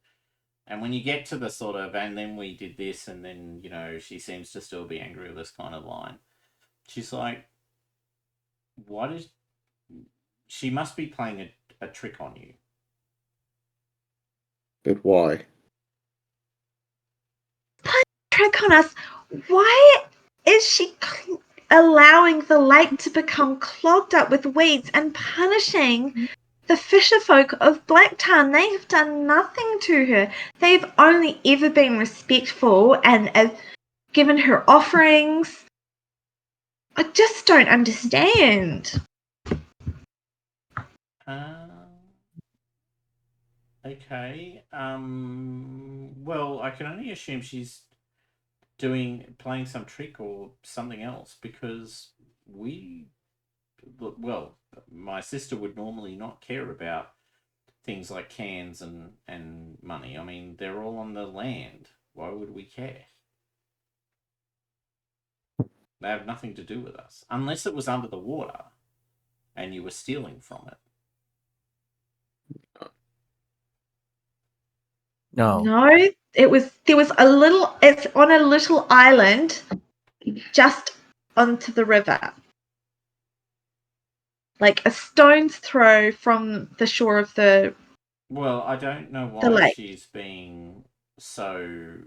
And when you get to the sort of, and then we did this, and then, she seems to still be angry with this kind of line. She's like, what is. She must be playing a trick on you. But why? Trick on us. Why is she allowing the lake to become clogged up with weeds and punishing the fisher folk of Blacktown? They have done nothing to her. They've only ever been respectful and given her offerings. I just don't understand. Okay. Well, I can only assume she's playing some trick or something else because my sister would normally not care about things like cans and money. I mean, they're all on the land. Why would we care? They have nothing to do with us. Unless it was under the water and you were stealing from it. No, there was it's on a little island just onto the river. Like a stone's throw from the shore of the Well, I don't know why lake. she's being so.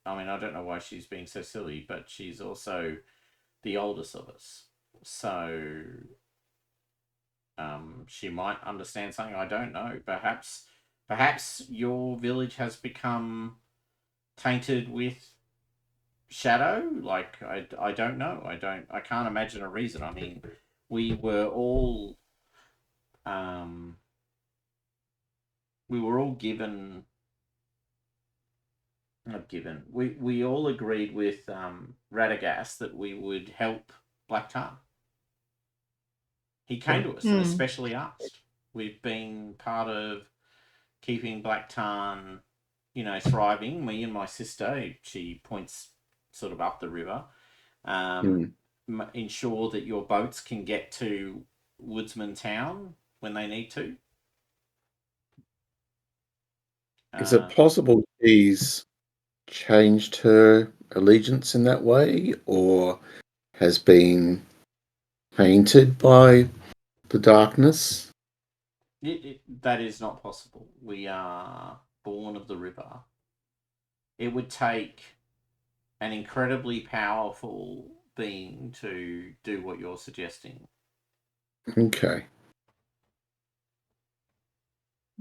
I mean, I don't know why she's being so silly, but she's also the oldest of us. So, she might understand something. I don't know. Perhaps your village has become tainted with shadow. Like I don't know. I can't imagine a reason. I mean, we were all given Not given. We all agreed with Radagast that we would help Black Tarn. He came to us and especially asked. We've been part of keeping Black Tarn, thriving. Me and my sister, she points sort of up the river, ensure that your boats can get to Woodsman Town when they need to. Is it possible she's changed her allegiance in that way, or has been painted by the darkness? That is not possible. We are born of the river. It would take an incredibly powerful being to do what you're suggesting. Okay.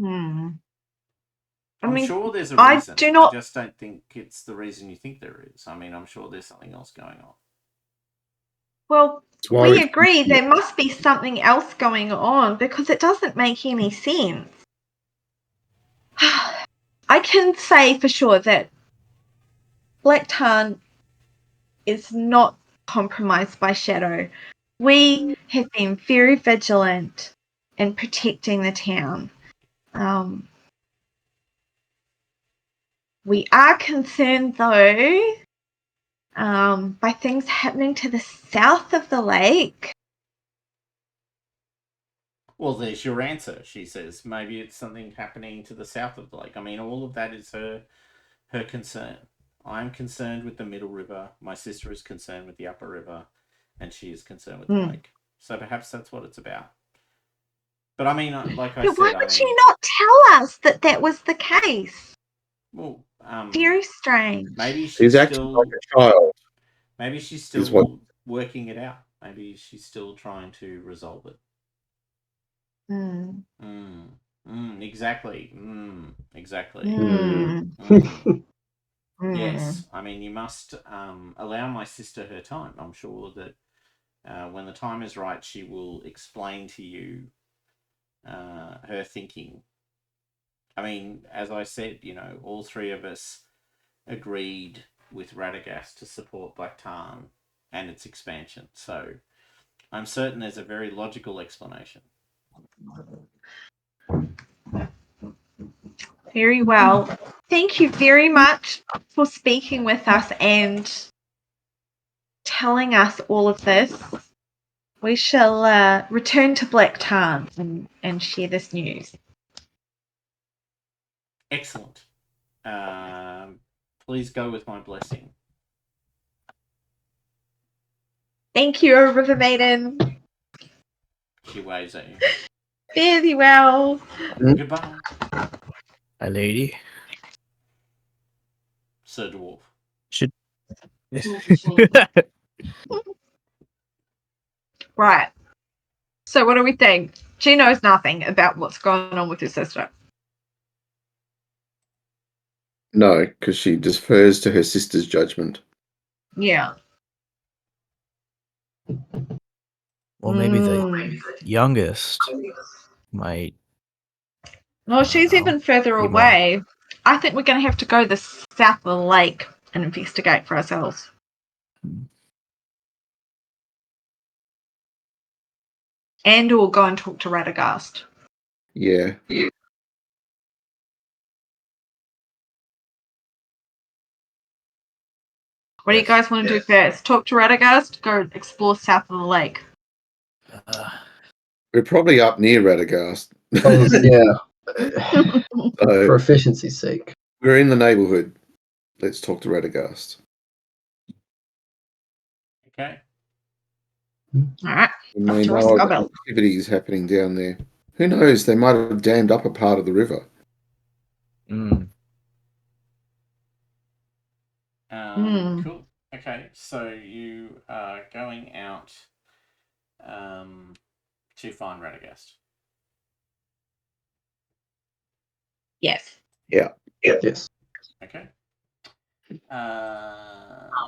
I'm sure there's a reason. I just don't think it's the reason you think there is. I mean, I'm sure there's something else going on. Well, we agree there must be something else going on because it doesn't make any sense. I can say for sure that Black Tarn is not compromised by Shadow. We have been very vigilant in protecting the town. We are concerned, though, by things happening to the south of the lake. Well, there's your answer, she says. Maybe it's something happening to the south of the lake. I mean, all of that is her concern. I'm concerned with the middle river. My sister is concerned with the upper river. And she is concerned with the lake. So perhaps that's what it's about. But I mean, like I said... Why would she not tell us that that was the case? Well, very strange. Maybe she's acting like a child. Maybe she's still working it out. Maybe she's still trying to resolve it. Exactly. Exactly. Yes. I mean, you must allow my sister her time. I'm sure that when the time is right, she will explain to you her thinking. I mean, as I said, all three of us agreed with Radagast to support Black Tarn and its expansion. So I'm certain there's a very logical explanation. Very well. Thank you very much for speaking with us and telling us all of this. We shall return to Black Tarn and share this news. Excellent. Please go with my blessing. Thank you, River Maiden. She waves at you. Fare thee well. Goodbye. My lady. Sir Dwarf. Should. Right. So what do we think? She knows nothing about what's going on with her sister. No, because she defers to her sister's judgment. Yeah. Well, maybe the youngest might. Well, she's even further away. I think we're going to have to go the south of the lake and investigate for ourselves. And we'll go and talk to Radagast. Yeah. What do you guys want to do first? Talk to Radagast? Go explore south of the lake? We're probably up near Radagast. Yeah. For efficiency's sake. We're in the neighborhood. Let's talk to Radagast. Okay. All right. We may know of activities happening down there. Who knows? They might have dammed up a part of the river. Cool. Okay, so you are going out to find Radagast. Yes. Yeah. Yes. Okay. All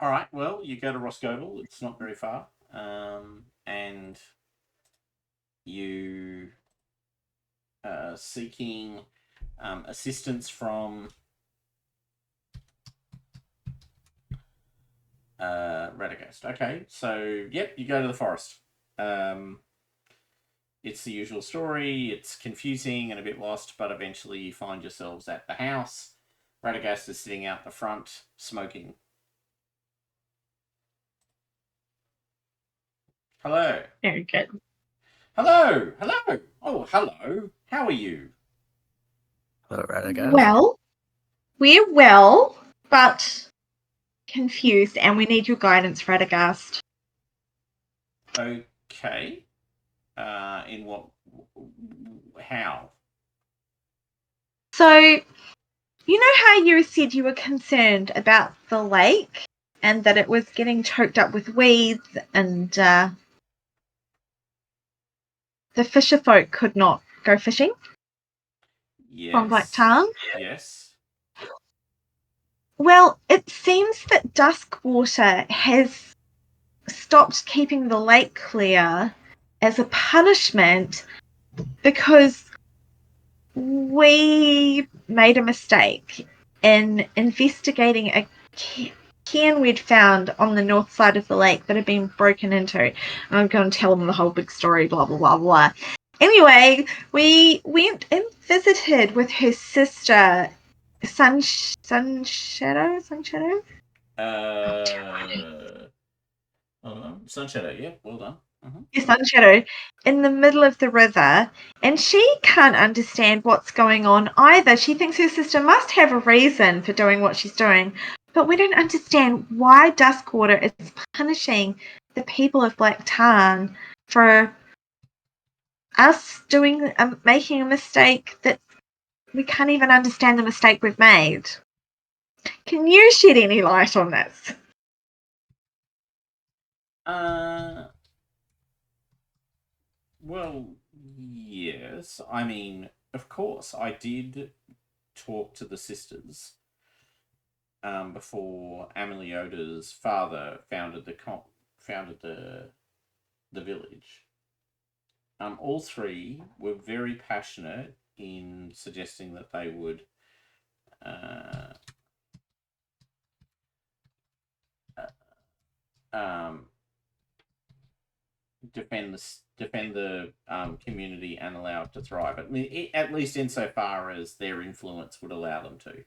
right. Well, you go to Roscoval. It's not very far, and you seeking assistance from Radagast. Okay, so yep, you go to the forest. It's the usual story. It's confusing and a bit lost, but eventually you find yourselves at the house. Radagast is sitting out the front, smoking. Hello. Very good. Hello. Hello. Oh, hello. How are you? Hello, Radagast. Well, we're well, but confused, and we need your guidance, Radagast. Okay. In what? How? So, you know how you said you were concerned about the lake and that it was getting choked up with weeds and the fisher folk could not go fishing from Black Yes. Tarn? Yes. Well, it seems that Duskwater has stopped keeping the lake clear as a punishment because we made a mistake in investigating a cairn we'd found on the north side of the lake that had been broken into. And I'm going to tell them the whole big story, blah, blah, blah, blah. Anyway, we went and visited with her sister, Sun Shadow? Hold on. Sun Shadow. Yeah, well done. Sun Shadow in the middle of the river, and she can't understand what's going on either. She thinks her sister must have a reason for doing what she's doing, but we don't understand why Duskwater is punishing the people of Black Tarn for us making a mistake that we can't even understand the mistake we've made. Can you shed any light on this? Well, yes. I mean, of course, I did talk to the sisters before Amelioda's father founded the village. All three were very passionate in suggesting that they would defend the community and allow it to thrive. I mean, at least insofar as their influence would allow them to.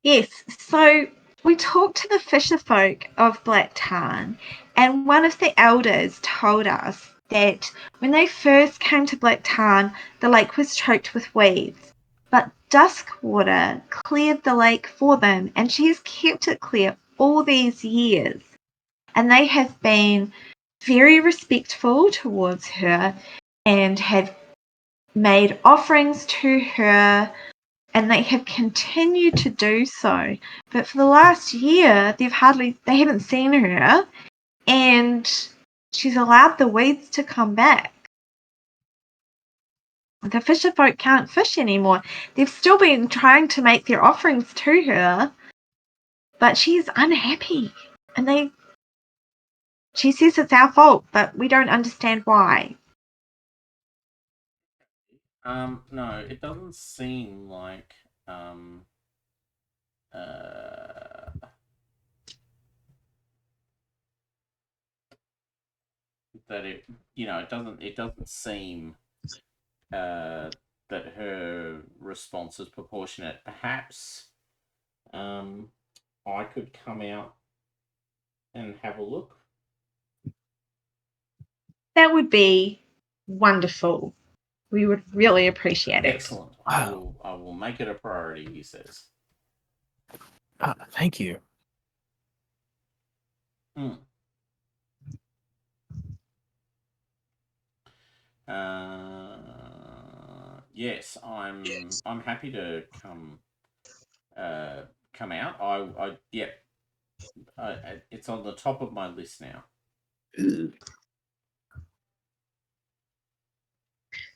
Yes, so we talked to the fisher folk of Black Tarn, and one of the elders told us that when they first came to Black Tarn, the lake was choked with weeds. But Duskwater cleared the lake for them, and she's kept it clear all these years. And they have been very respectful towards her and have made offerings to her, and they have continued to do so. But for the last year, they haven't seen her, and she's allowed the weeds to come back. The fisher folk can't fish anymore. They've still been trying to make their offerings to her, but she's unhappy. And she says it's our fault, but we don't understand why. No, it doesn't seem like that it doesn't seem that her response is proportionate. Perhaps I could come out and have a look. That would be wonderful. We would really appreciate it. Excellent. Wow. I will make it a priority, he says. Thank you. Yes, I'm happy to come out. It's on the top of my list now.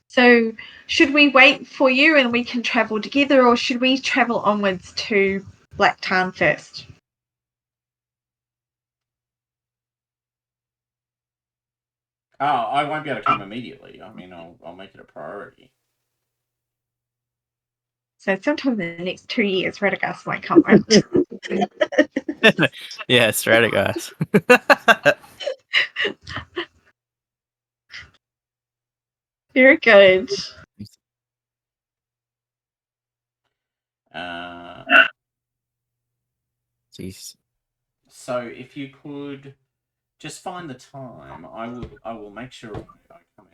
So, should we wait for you and we can travel together, or should we travel onwards to Black Tarn first? Oh, I won't be able to come immediately. I mean, I'll make it a priority. So, sometime in the next 2 years, Radagast might come round. Yeah, Strategos. Very good. Jeez. So if you could just find the time, I will make sure I come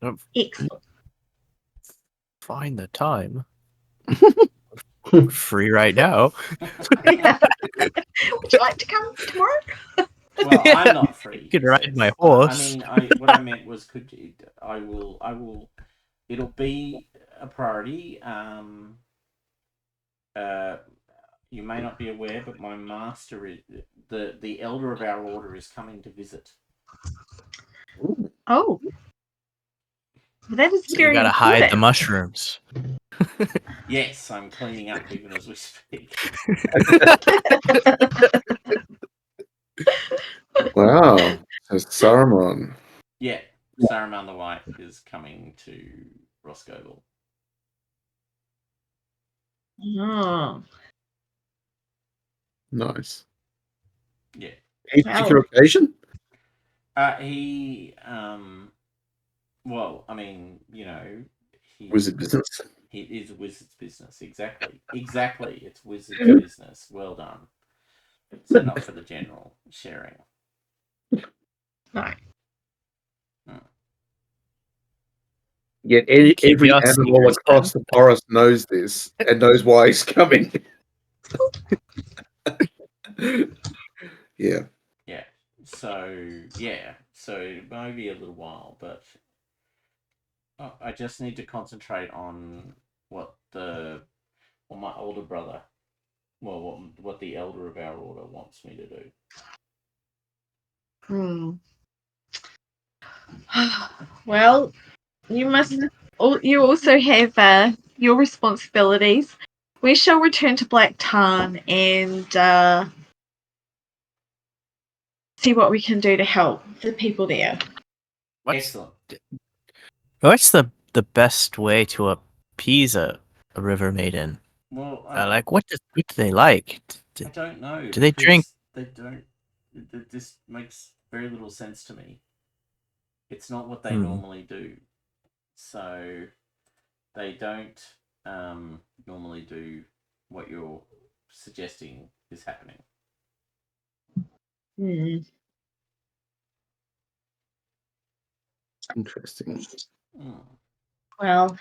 out. Excellent. Find the time. Free right now. Yeah. Would you like to come tomorrow? Well, Yeah, I'm not free. you could ride says. my I horse. mean, what I meant was, could you? I will. It'll be a priority. You may not be aware, but my master is the elder of our order is coming to visit. Oh. Well, that is So very you gotta important. hide the mushrooms. Yes, I'm cleaning up even as we speak. Wow. So Saruman. Yeah, Saruman the White is coming to Roscoval. Oh. Nice. Yeah. Any particular occasion? He well, I mean, you know, Wizard business. He is wizard's business. Exactly. It's wizard's business. Well done. So not for the general sharing. No. Yet Keep every your animal secrets, across the forest knows this and knows why he's coming. Yeah. Yeah. So it might be a little while, but I just need to concentrate on what my older brother, what the elder of our order wants me to do. Well, you also have your responsibilities. We shall return to Black Tarn and see what we can do to help the people there. Excellent. What's the best way to appease a River Maiden? Well, Like, what do they like? I don't know. Do they drink? They don't. This makes very little sense to me. It's not what they normally do. So they don't normally do what you're suggesting is happening. Interesting. Well,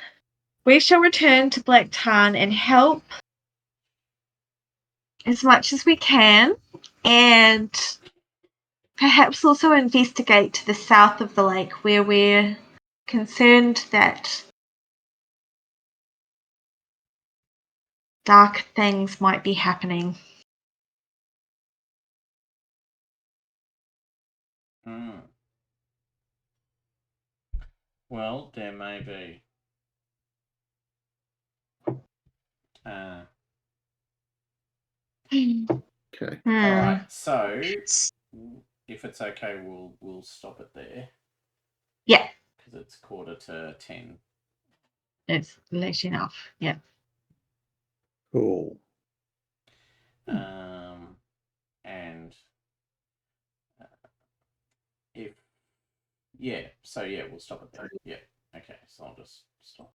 we shall return to Black Tarn and help as much as we can, and perhaps also investigate to the south of the lake where we're concerned that dark things might be happening. Well, there may be. Okay. All right. So, if it's okay, we'll stop it there. Yeah. Because it's 9:45. It's late enough. Yeah. Cool. And if we'll stop it there. Yeah. Okay. So I'll just stop.